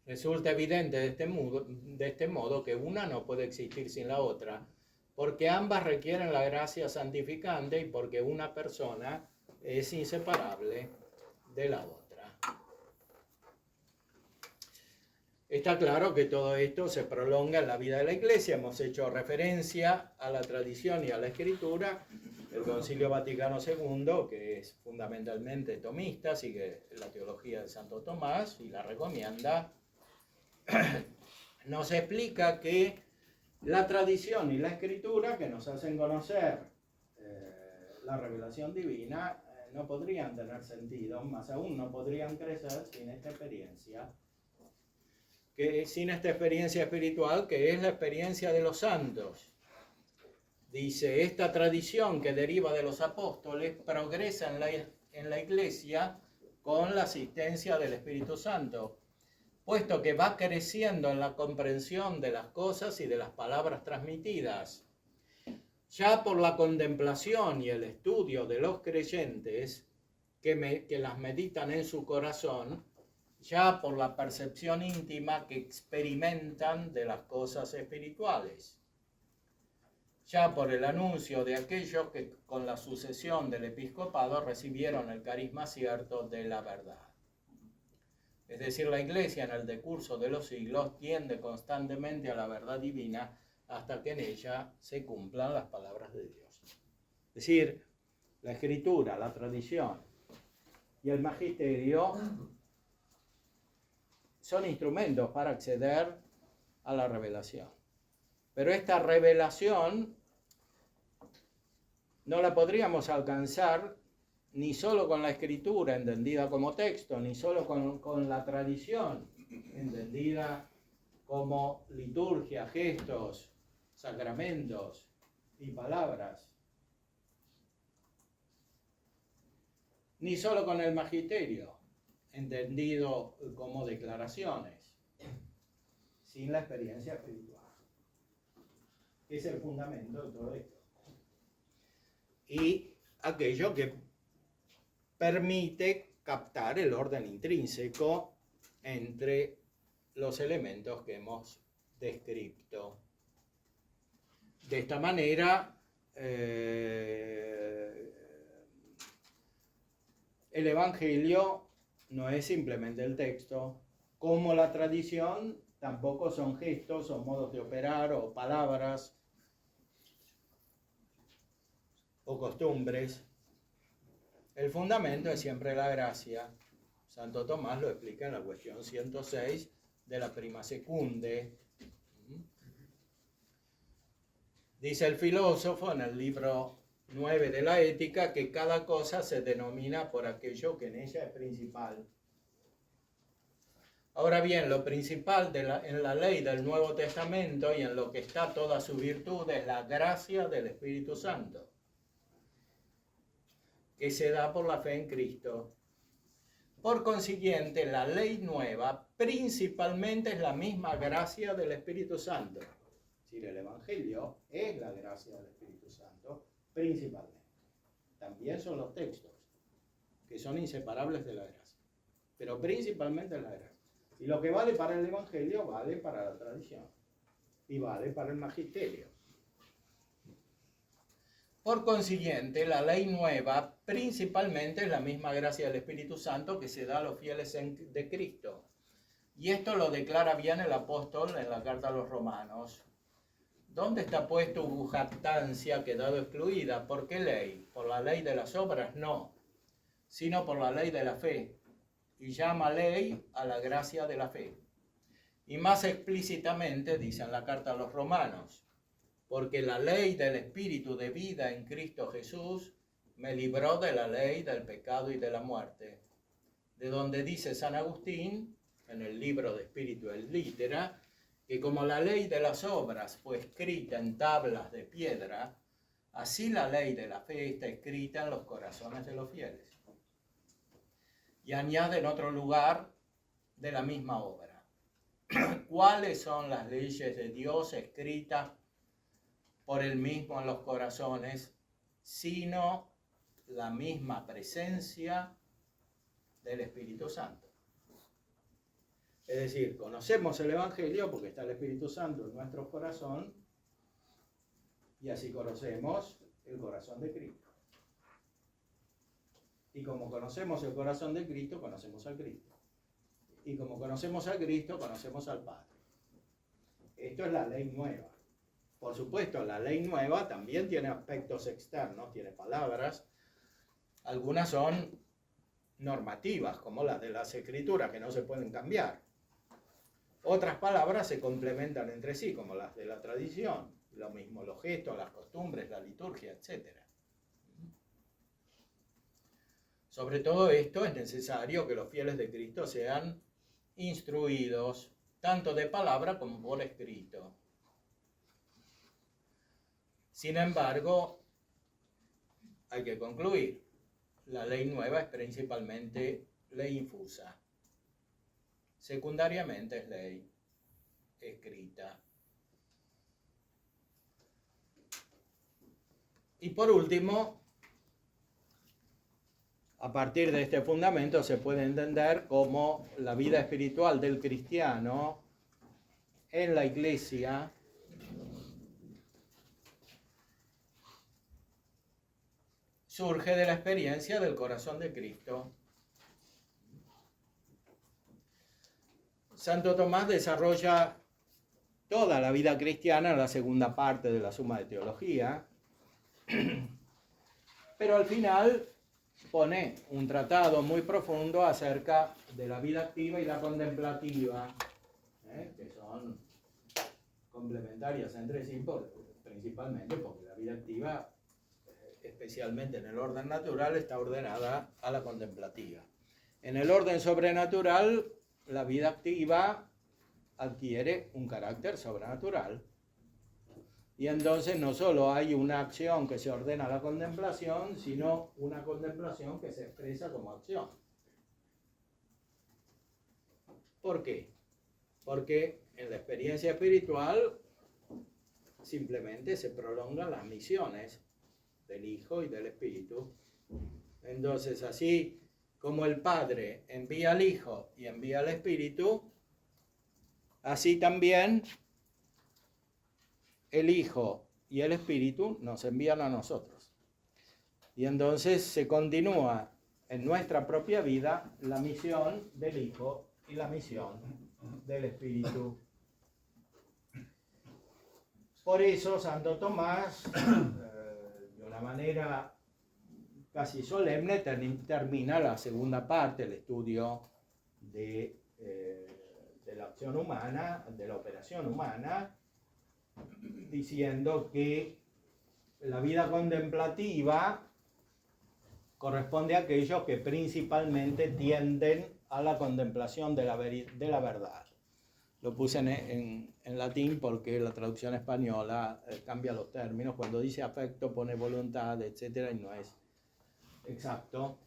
Resulta evidente de este modo que una no puede existir sin la otra, porque ambas requieren la gracia santificante y porque una persona es inseparable de la otra. Está claro que todo esto se prolonga en la vida de la Iglesia. Hemos hecho referencia a la tradición y a la escritura. El Concilio Vaticano II, que es fundamentalmente tomista, sigue la teología de Santo Tomás y la recomienda, nos explica que la tradición y la escritura que nos hacen conocer la revelación divina no podrían tener sentido, más aún no podrían crecer sin esta experiencia, sin esta experiencia espiritual, que es la experiencia de los santos. Dice, esta tradición que deriva de los apóstoles progresa en la Iglesia con la asistencia del Espíritu Santo, puesto que va creciendo en la comprensión de las cosas y de las palabras transmitidas. Ya por la contemplación y el estudio de los creyentes que las meditan en su corazón, ya por la percepción íntima que experimentan de las cosas espirituales, ya por el anuncio de aquellos que con la sucesión del episcopado recibieron el carisma cierto de la verdad. Es decir, la Iglesia en el decurso de los siglos tiende constantemente a la verdad divina hasta que en ella se cumplan las palabras de Dios. Es decir, la Escritura, la tradición y el magisterio son instrumentos para acceder a la revelación. Pero esta revelación no la podríamos alcanzar ni solo con la escritura entendida como texto, ni solo con la tradición entendida como liturgia, gestos, sacramentos y palabras, ni solo con el magisterio entendido como declaraciones, sin la experiencia espiritual, que es el fundamento de todo esto. Y aquello que permite captar el orden intrínseco entre los elementos que hemos descrito. De esta manera, el Evangelio no es simplemente el texto, como la tradición tampoco son gestos o modos de operar o palabras o costumbres. el fundamento es siempre la gracia. Santo Tomás lo explica en la cuestión 106 de la Prima Secunde. Dice el filósofo en el libro 9 de la Ética que cada cosa se denomina por aquello que en ella es principal. Ahora bien, lo principal en la ley del Nuevo Testamento y en lo que está toda su virtud es la gracia del Espíritu Santo, que se da por la fe en Cristo. Por consiguiente, la ley nueva principalmente es la misma gracia del Espíritu Santo. Es decir, el Evangelio es la gracia del Espíritu Santo principalmente. También son los textos, que son inseparables de la gracia, pero principalmente la gracia. Y lo que vale para el Evangelio vale para la tradición y vale para el magisterio. Por consiguiente, la ley nueva principalmente es la misma gracia del Espíritu Santo que se da a los fieles de Cristo. Y esto lo declara bien el apóstol en la carta a los Romanos. ¿Dónde está pues tu jactancia, ha quedado excluida? ¿Por qué ley? ¿Por la ley de las obras? No, sino por la ley de la fe. Y llama ley a la gracia de la fe. Y más explícitamente dice en la carta a los Romanos, porque la ley del Espíritu de vida en Cristo Jesús me libró de la ley del pecado y de la muerte. De donde dice San Agustín, en el libro de Espíritu et Litera, que como la ley de las obras fue escrita en tablas de piedra, así la ley de la fe está escrita en los corazones de los fieles. Y añade en otro lugar de la misma obra. ¿Cuáles son las leyes de Dios escritas por él mismo en los corazones, sino la misma presencia del Espíritu Santo? Es decir, conocemos el Evangelio porque está el Espíritu Santo en nuestro corazón y así conocemos el corazón de Cristo. Y como conocemos el corazón de Cristo, conocemos al Cristo. Y como conocemos al Cristo, conocemos al Padre. Esto es la ley nueva. Por supuesto, la ley nueva también tiene aspectos externos, tiene palabras. Algunas son normativas, como las de las Escrituras, que no se pueden cambiar. Otras palabras se complementan entre sí, como las de la tradición. Lo mismo los gestos, las costumbres, la liturgia, etc. Sobre todo esto es necesario que los fieles de Cristo sean instruidos, tanto de palabra como por escrito. Sin embargo, hay que concluir, la ley nueva es principalmente ley infusa. Secundariamente es ley escrita. Y por último, a partir de este fundamento se puede entender cómo la vida espiritual del cristiano en la Iglesia surge de la experiencia del corazón de Cristo. Santo Tomás desarrolla toda la vida cristiana en la segunda parte de la Suma de Teología, pero al final pone un tratado muy profundo acerca de la vida activa y la contemplativa, que son complementarias entre sí, principalmente porque la vida activa, especialmente en el orden natural, está ordenada a la contemplativa. En el orden sobrenatural, la vida activa adquiere un carácter sobrenatural. Y entonces no solo hay una acción que se ordena a la contemplación, sino una contemplación que se expresa como acción. ¿Por qué? Porque en la experiencia espiritual simplemente se prolongan las misiones del Hijo y del Espíritu. Entonces, así como el Padre envía al Hijo y envía al Espíritu, así también el Hijo y el Espíritu nos envían a nosotros. Y entonces se continúa en nuestra propia vida la misión del Hijo y la misión del Espíritu. Por eso Santo Tomás, de una manera casi solemne termina la segunda parte, el estudio de la acción humana, de la operación humana, diciendo que la vida contemplativa corresponde a aquellos que principalmente tienden a la contemplación de la verdad. Lo puse en latín porque la traducción española cambia los términos. Cuando dice afecto pone voluntad, etc. y no es exacto.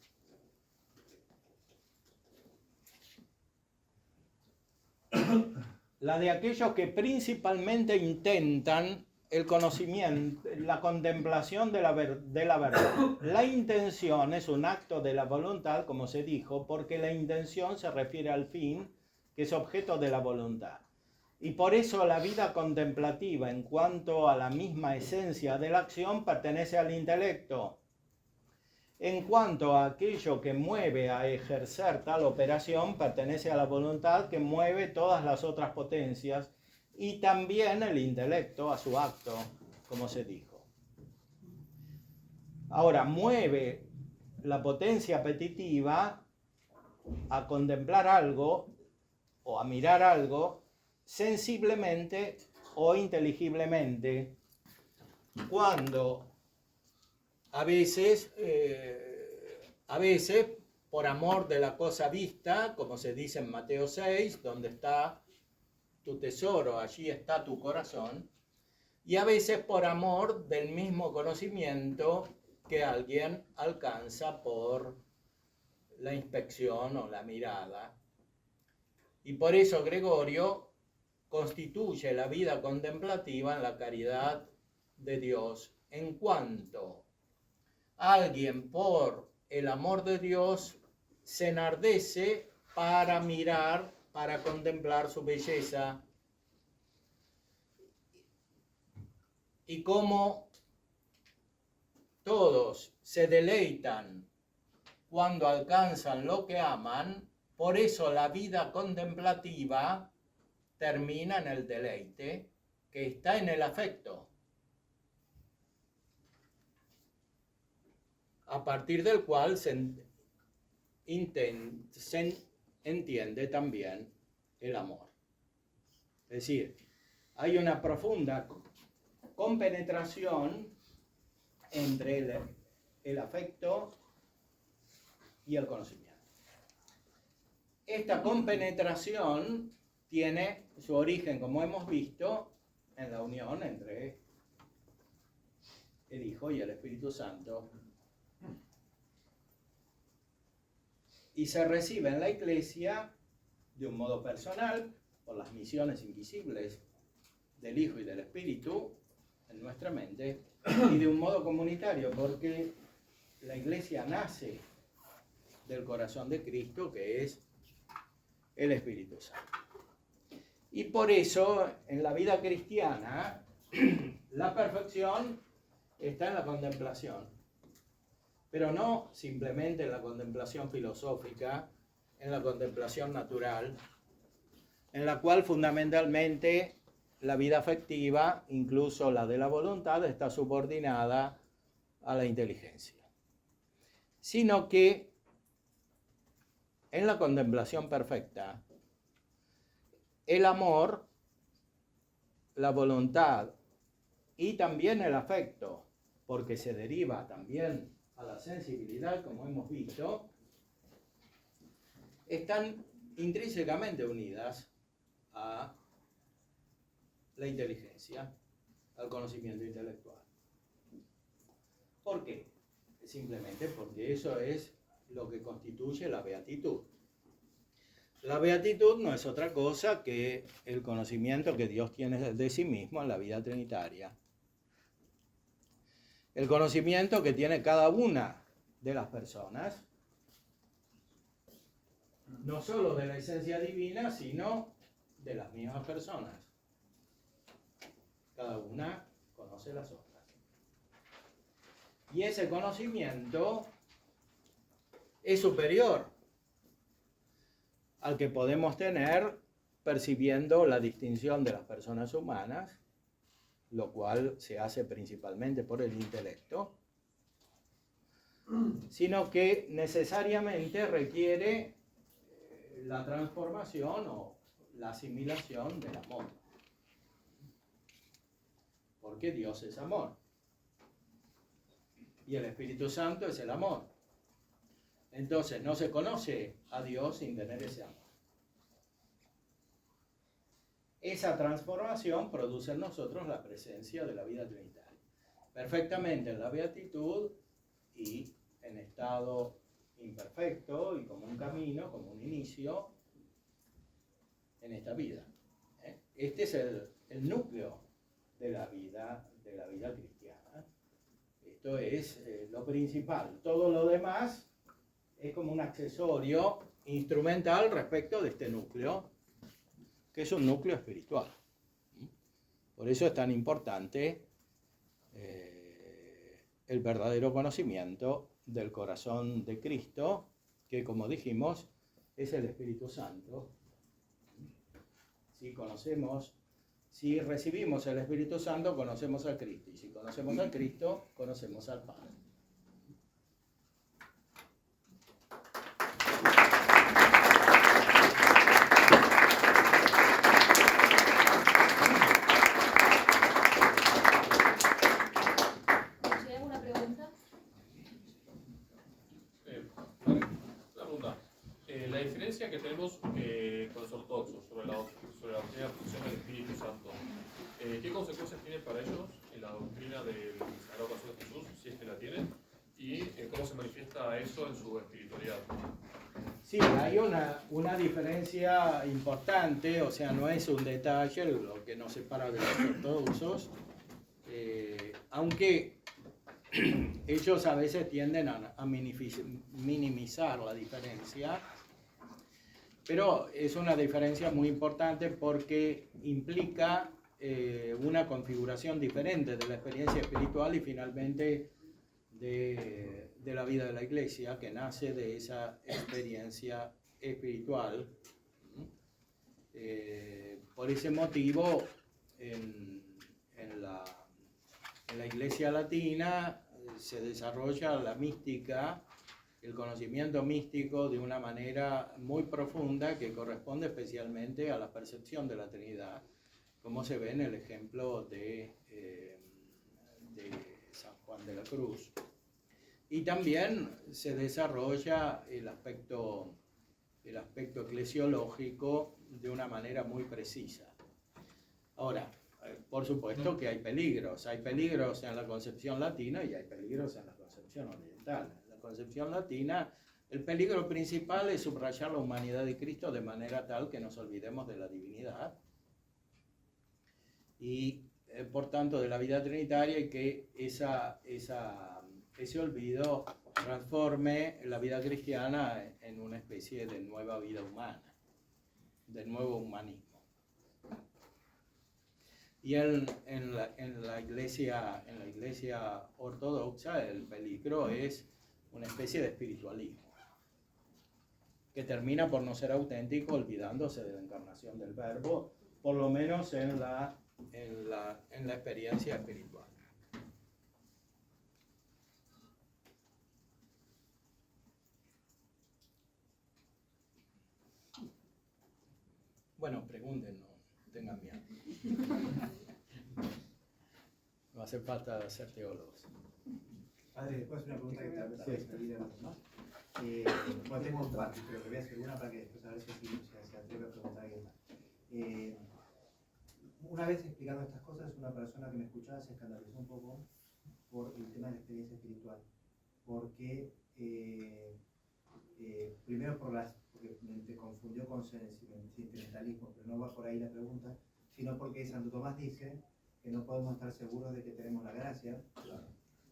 La de aquellos que principalmente intentan el conocimiento, la contemplación de la verdad. La intención es un acto de la voluntad, como se dijo, porque la intención se refiere al fin, que es objeto de la voluntad. Y por eso la vida contemplativa, en cuanto a la misma esencia de la acción, pertenece al intelecto. En cuanto a aquello que mueve a ejercer tal operación, pertenece a la voluntad que mueve todas las otras potencias y también el intelecto a su acto, como se dijo. Ahora, mueve la potencia apetitiva a contemplar algo o a mirar algo sensiblemente o inteligiblemente, cuando a veces por amor de la cosa vista, como se dice en Mateo 6, donde está tu tesoro, allí está tu corazón, y a veces por amor del mismo conocimiento que alguien alcanza por la inspección o la mirada. Y por eso Gregorio constituye la vida contemplativa en la caridad de Dios, en cuanto alguien por el amor de Dios se enardece para mirar, para contemplar su belleza, y como todos se deleitan cuando alcanzan lo que aman, por eso la vida contemplativa termina en el deleite, que está en el afecto, a partir del cual se entiende también el amor. Es decir, hay una profunda compenetración entre el afecto y el conocimiento. Esta compenetración tiene su origen, como hemos visto, en la unión entre el Hijo y el Espíritu Santo, y se recibe en la Iglesia de un modo personal por las misiones invisibles del Hijo y del Espíritu en nuestra mente, y de un modo comunitario porque la Iglesia nace del corazón de Cristo, que es el Espíritu Santo. Y por eso en la vida cristiana la perfección está en la contemplación, pero no simplemente en la contemplación filosófica, en la contemplación natural, en la cual fundamentalmente la vida afectiva, incluso la de la voluntad, está subordinada a la inteligencia, sino que en la contemplación perfecta, el amor, la voluntad y también el afecto, porque se deriva también a la sensibilidad, como hemos visto, están intrínsecamente unidas a la inteligencia, al conocimiento intelectual. ¿Por qué? Simplemente porque eso es lo que constituye la beatitud. La beatitud no es otra cosa que el conocimiento que Dios tiene de sí mismo en la vida trinitaria. El conocimiento que tiene cada una de las personas, no solo de la esencia divina, sino de las mismas personas. Cada una conoce las otras. Y ese conocimiento es superior al que podemos tener percibiendo la distinción de las personas humanas, lo cual se hace principalmente por el intelecto, sino que necesariamente requiere la transformación o la asimilación del amor. Porque Dios es amor. Y el Espíritu Santo es el amor. Entonces no se conoce a Dios sin tener ese amor. Esa transformación produce en nosotros la presencia de la vida trinitaria. Perfectamente en la beatitud y en estado imperfecto y como un camino, como un inicio en esta vida. Este es el núcleo de la vida cristiana. Esto es lo principal. Todo lo demás es como un accesorio instrumental respecto de este núcleo, que es un núcleo espiritual. Por eso es tan importante el verdadero conocimiento del corazón de Cristo, que como dijimos, es el Espíritu Santo. Si recibimos el Espíritu Santo, conocemos a Cristo. Y si conocemos a Cristo, conocemos al Padre. La diferencia que tenemos con los ortodoxos sobre la doctrina de la función del Espíritu Santo, ¿qué consecuencias tiene para ellos en la doctrina del Sagrado Corazón de Jesús, si es que la tienen, y cómo se manifiesta eso en su espiritualidad? Sí, hay una diferencia importante, o sea, no es un detalle lo que nos separa de los ortodoxos, aunque ellos a veces tienden a minimizar la diferencia, pero es una diferencia muy importante porque implica una configuración diferente de la experiencia espiritual y finalmente de la vida de la Iglesia, que nace de esa experiencia espiritual. Por ese motivo, en la Iglesia latina se desarrolla la mística, el conocimiento místico de una manera muy profunda que corresponde especialmente a la percepción de la Trinidad, como se ve en el ejemplo de San Juan de la Cruz. Y también se desarrolla el aspecto eclesiológico de una manera muy precisa. Ahora, por supuesto que hay peligros en la concepción latina y hay peligros en la concepción oriental. En la concepción latina, el peligro principal es subrayar la humanidad de Cristo de manera tal que nos olvidemos de la divinidad y, por tanto, de la vida trinitaria, y que ese olvido transforme la vida cristiana en una especie de nueva vida humana, de nuevo humanismo. Y en la iglesia ortodoxa el peligro es una especie de espiritualismo que termina por no ser auténtico, olvidándose de la encarnación del Verbo, por lo menos en la experiencia espiritual. Bueno, pregunten, no tengan miedo. No hace falta ser teólogos. Padre, después una pregunta que tal vez Sí. salida, ¿no? Bueno, tengo cuatro, pero te voy a hacer una para que después a ver si se atreve a preguntar a alguien más. Una vez explicando estas cosas, una persona que me escuchaba se escandalizó un poco por el tema de la experiencia espiritual. Porque, primero porque me confundió con sentimentalismo, pero no va por ahí la pregunta, sino porque Santo Tomás dice que no podemos estar seguros de que tenemos la gracia,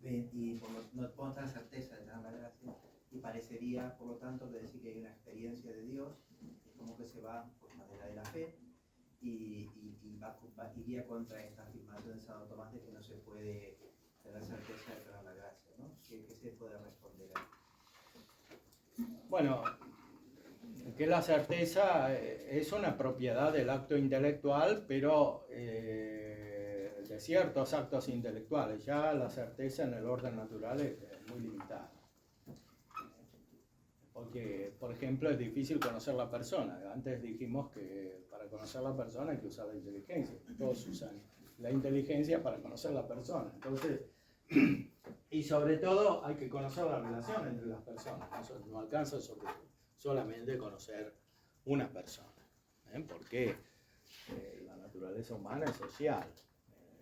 y no podemos tener certeza de tener la gracia, y parecería, por lo tanto, que decir que hay una experiencia de Dios, es como que se va por manera de la fe, y iría contra esta afirmación de Santo Tomás de que no se puede tener certeza de tener la gracia, ¿no? ¿Qué se puede responder ahí? Bueno, que la certeza es una propiedad del acto intelectual, pero de ciertos actos intelectuales. Ya la certeza en el orden natural es muy limitada. Porque, por ejemplo, es difícil conocer la persona. Antes dijimos que para conocer la persona hay que usar la inteligencia. Todos usan la inteligencia para conocer la persona. Entonces, y sobre todo hay que conocer la relación entre las personas. No alcanza solamente conocer una persona. Porque la naturaleza humana es social.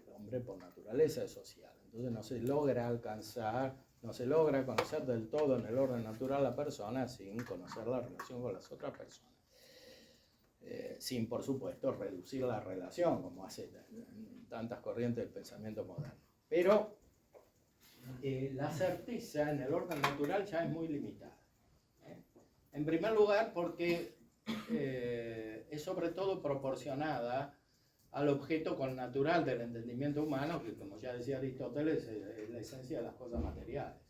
El hombre por naturaleza es social. Entonces no se logra alcanzar, no se logra conocer del todo en el orden natural la persona sin conocer la relación con las otras personas. Sin, por supuesto, reducir la relación, como hace tantas corrientes del pensamiento moderno. Pero la certeza en el orden natural ya es muy limitada. En primer lugar, porque es sobre todo proporcionada al objeto connatural del entendimiento humano, que, como ya decía Aristóteles, es la esencia de las cosas materiales.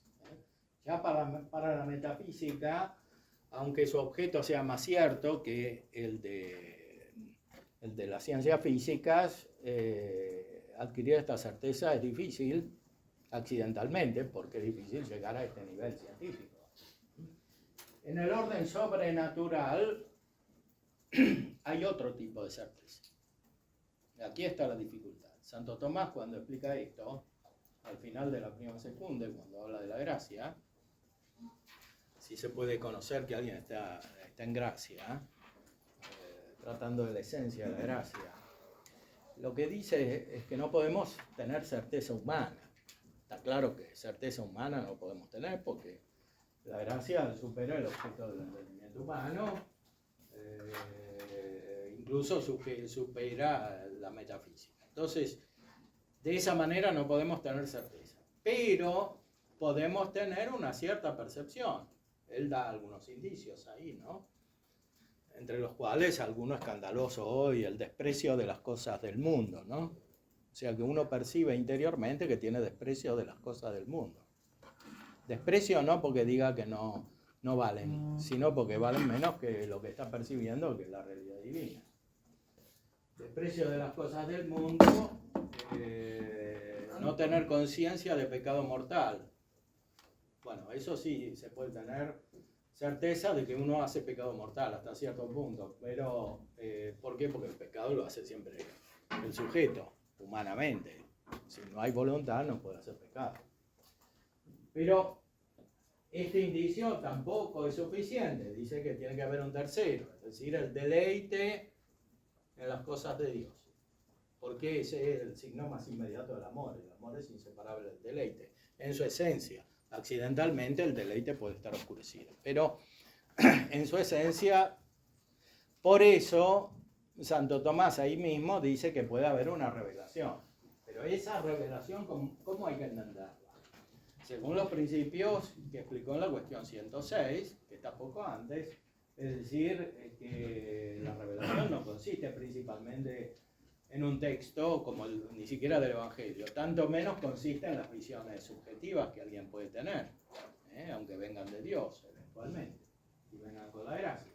Ya para la metafísica, aunque su objeto sea más cierto que el de las ciencias físicas, adquirir esta certeza es difícil accidentalmente, porque es difícil llegar a este nivel científico. En el orden sobrenatural hay otro tipo de certeza. Aquí está la dificultad. Santo Tomás, cuando explica esto, al final de la prima secunde, cuando habla de la gracia, si se puede conocer que alguien está en gracia, tratando de la esencia de la gracia, lo que dice es que no podemos tener certeza humana. Está claro que certeza humana no podemos tener porque la gracia supera el objeto del entendimiento humano, incluso supera la metafísica. Entonces, de esa manera no podemos tener certeza, pero podemos tener una cierta percepción. Él da algunos indicios ahí, ¿no? Entre los cuales alguno escandaloso hoy, el desprecio de las cosas del mundo, ¿no? O sea que uno percibe interiormente que tiene desprecio de las cosas del mundo. Desprecio no porque diga que no valen, sino porque valen menos que lo que está percibiendo, que es la realidad divina. Desprecio de las cosas del mundo, no tener conciencia de pecado mortal. Bueno, eso sí, se puede tener certeza de que uno hace pecado mortal hasta cierto punto, pero ¿por qué? Porque el pecado lo hace siempre el sujeto, humanamente. Si no hay voluntad no puede hacer pecado. Pero este indicio tampoco es suficiente, dice que tiene que haber un tercero, es decir, el deleite en las cosas de Dios, porque ese es el signo más inmediato del amor. El amor es inseparable del deleite, en su esencia. Accidentalmente el deleite puede estar oscurecido, pero en su esencia, por eso Santo Tomás ahí mismo dice que puede haber una revelación, pero esa revelación, ¿cómo hay que entenderla? Según los principios que explicó en la cuestión 106, que está poco antes, es decir, que la revelación no consiste principalmente en un texto como ni siquiera del Evangelio, tanto menos consiste en las visiones subjetivas que alguien puede tener, aunque vengan de Dios eventualmente, y vengan con la gracia.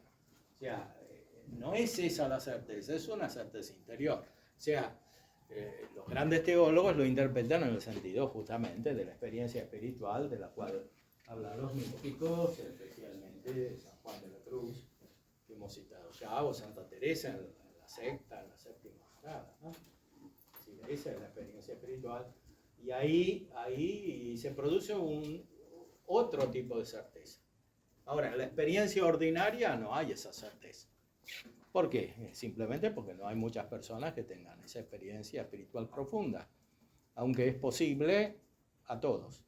O sea, no es esa la certeza, es una certeza interior. O sea, los grandes teólogos lo interpretan en el sentido justamente de la experiencia espiritual de la cual hablan los místicos, especialmente San Juan de la Cruz, que hemos citado ya, o Santa Teresa en la secta, en la séptima entrada, ¿no? Sí, esa es la experiencia espiritual. Y ahí se produce otro tipo de certeza. Ahora, en la experiencia ordinaria no hay esa certeza. ¿Por qué? Simplemente porque no hay muchas personas que tengan esa experiencia espiritual profunda, aunque es posible a todos.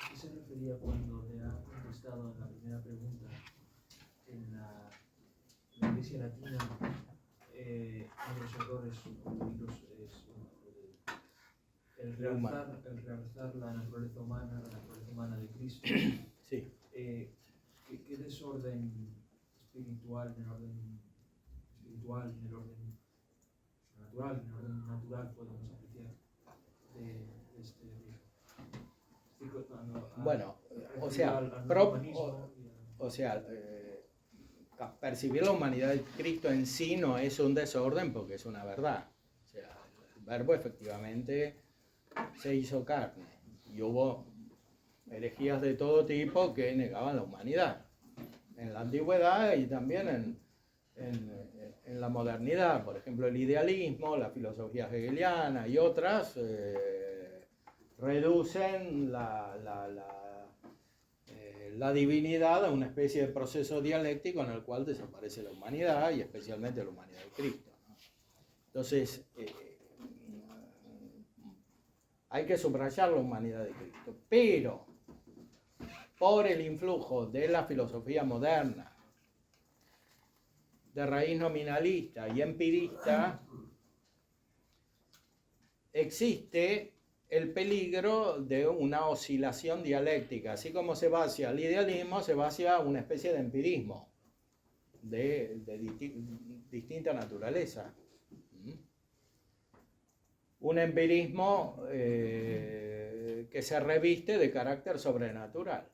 ¿A qué se refería cuando le ha contestado en la primera pregunta? En la Iglesia Latina, uno de los errores cometidos es el realzar la naturaleza humana de Cristo. Sí. ¿Qué desorden espiritual, en el orden natural podemos apreciar de este riesgo? Bueno, o sea, percibir la humanidad de Cristo en sí no es un desorden porque es una verdad. O sea, el verbo efectivamente se hizo carne y hubo herejías de todo tipo que negaban la humanidad, en la antigüedad y también en la modernidad. Por ejemplo, el idealismo, la filosofía hegeliana y otras reducen la divinidad a una especie de proceso dialéctico en el cual desaparece la humanidad y especialmente la humanidad de Cristo, ¿no? Entonces, hay que subrayar la humanidad de Cristo, pero por el influjo de la filosofía moderna, de raíz nominalista y empirista, existe el peligro de una oscilación dialéctica. Así como se va hacia el idealismo, se va hacia una especie de empirismo de distinta naturaleza. Un empirismo que se reviste de carácter sobrenatural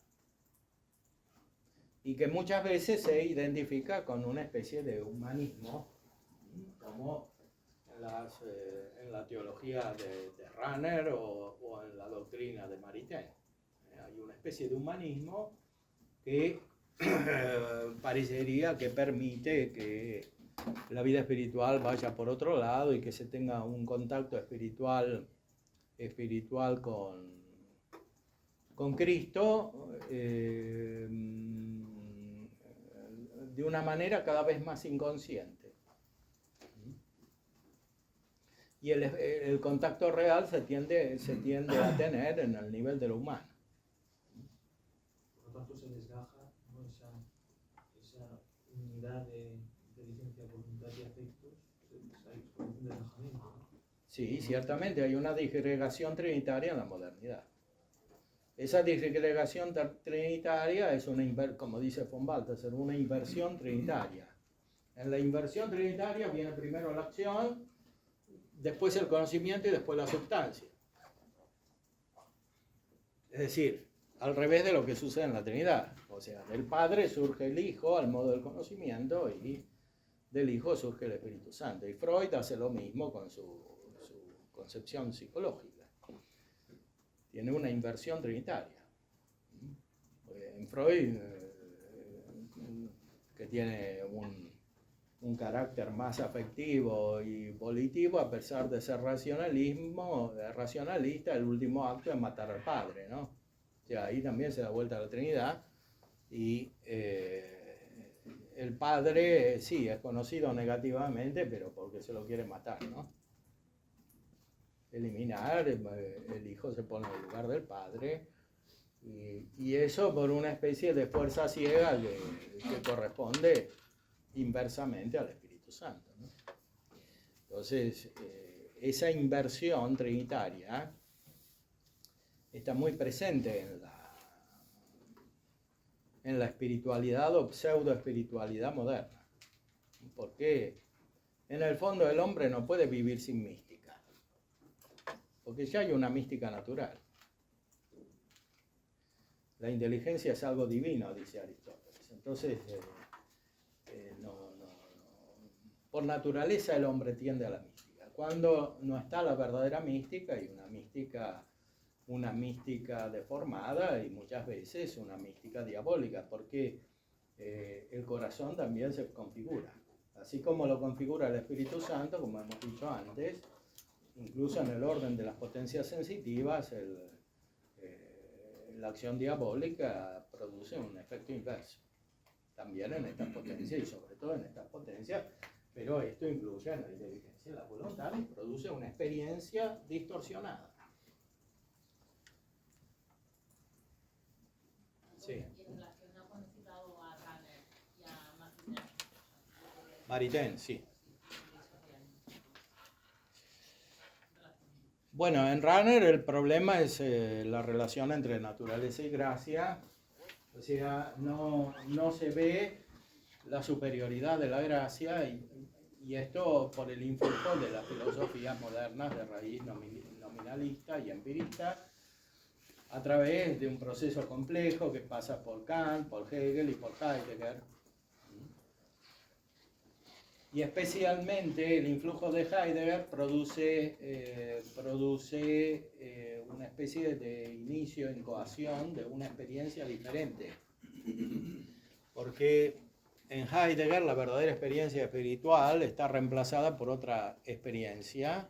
y que muchas veces se identifica con una especie de humanismo, como en la teología de Rahner o en la doctrina de Maritain. Hay una especie de humanismo que parecería que permite que la vida espiritual vaya por otro lado y que se tenga un contacto espiritual con Cristo de una manera cada vez más inconsciente. Y el contacto real se tiende a tener en el nivel de lo humano. Por lo tanto, se desgaja, ¿no? esa unidad de inteligencia, voluntad y afectos, hay un desgajamiento, ¿no? Sí, ciertamente hay una disgregación trinitaria en la modernidad. Esa disgregación trinitaria es como dice von Balthasar, una inversión trinitaria. En la inversión trinitaria viene primero la acción, después el conocimiento y después la sustancia. Es decir, al revés de lo que sucede en la Trinidad. O sea, del Padre surge el Hijo al modo del conocimiento y del Hijo surge el Espíritu Santo. Y Freud hace lo mismo con su concepción psicológica. Tiene una inversión trinitaria. En Freud, que tiene un carácter más afectivo y volitivo, a pesar de ser racionalista, el último acto es matar al Padre, ¿no? O sea, ahí también se da vuelta a la Trinidad y el Padre sí es conocido negativamente, pero porque se lo quiere matar, ¿no? Eliminar, el Hijo se pone en el lugar del Padre y eso por una especie de fuerza ciega que corresponde inversamente al Espíritu Santo, ¿no? Entonces, esa inversión trinitaria está muy presente en la espiritualidad o pseudo-espiritualidad moderna, porque en el fondo el hombre no puede vivir sin mística, porque ya hay una mística natural. La inteligencia es algo divino, dice Aristóteles. Entonces, por naturaleza el hombre tiende a la mística. Cuando no está la verdadera mística, hay una mística deformada y muchas veces una mística diabólica, porque el corazón también se configura. Así como lo configura el Espíritu Santo, como hemos dicho antes, incluso en el orden de las potencias sensitivas, la acción diabólica produce un efecto inverso. También en estas potencias y sobre todo en estas potencias, pero esto incluye en la inteligencia y la voluntad y produce una experiencia distorsionada. Sí. Y en relación a cuando he citado a Rahner y a Maritain. Maritain, sí. Bueno, en Rahner el problema es la relación entre naturaleza y gracia. O sea, no se ve la superioridad de la gracia y esto por el influjo de las filosofías modernas de raíz nominalista y empirista, a través de un proceso complejo que pasa por Kant, por Hegel y por Heidegger. Y especialmente el influjo de Heidegger produce una especie de inicio en coacción de una experiencia diferente. Porque en Heidegger la verdadera experiencia espiritual está reemplazada por otra experiencia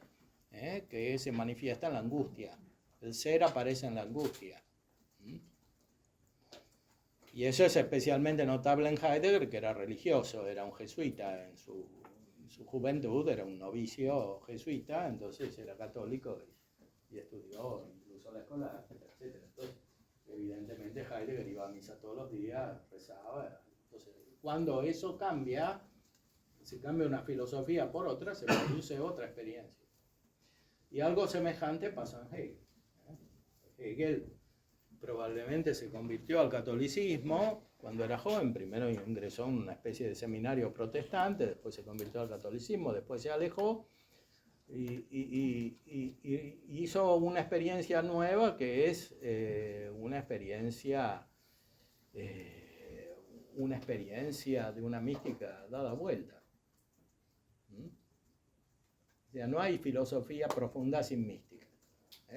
que se manifiesta en la angustia. El ser aparece en la angustia. Y eso es especialmente notable en Heidegger, que era religioso, era un jesuita en su juventud, era un novicio jesuita, entonces era católico y estudió incluso la escuela, etc. Entonces, evidentemente Heidegger iba a misa todos los días, rezaba. Entonces, cuando eso cambia, se cambia una filosofía por otra, se produce otra experiencia. Y algo semejante pasa en Hegel. Hegel probablemente se convirtió al catolicismo cuando era joven. Primero ingresó en una especie de seminario protestante, después se convirtió al catolicismo, después se alejó y hizo una experiencia nueva que es una experiencia de una mística dada vuelta. O sea, no hay filosofía profunda sin mística.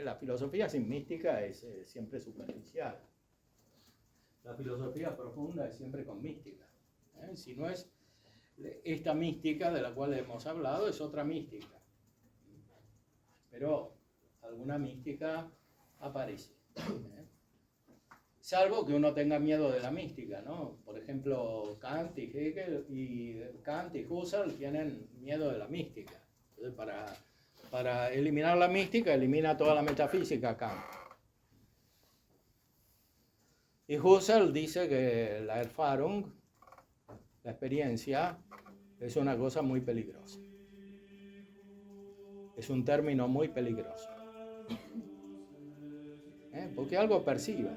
La filosofía sin mística es siempre superficial. La filosofía profunda es siempre con mística. Si no es esta mística de la cual hemos hablado, es otra mística. Pero alguna mística aparece. Salvo que uno tenga miedo de la mística, ¿no? Por ejemplo, Kant y Hegel Kant y Husserl tienen miedo de la mística. Entonces, para eliminar la mística, elimina toda la metafísica Kant. Y Husserl dice que la Erfahrung, la experiencia, es una cosa muy peligrosa. Es un término muy peligroso. Porque algo percibe.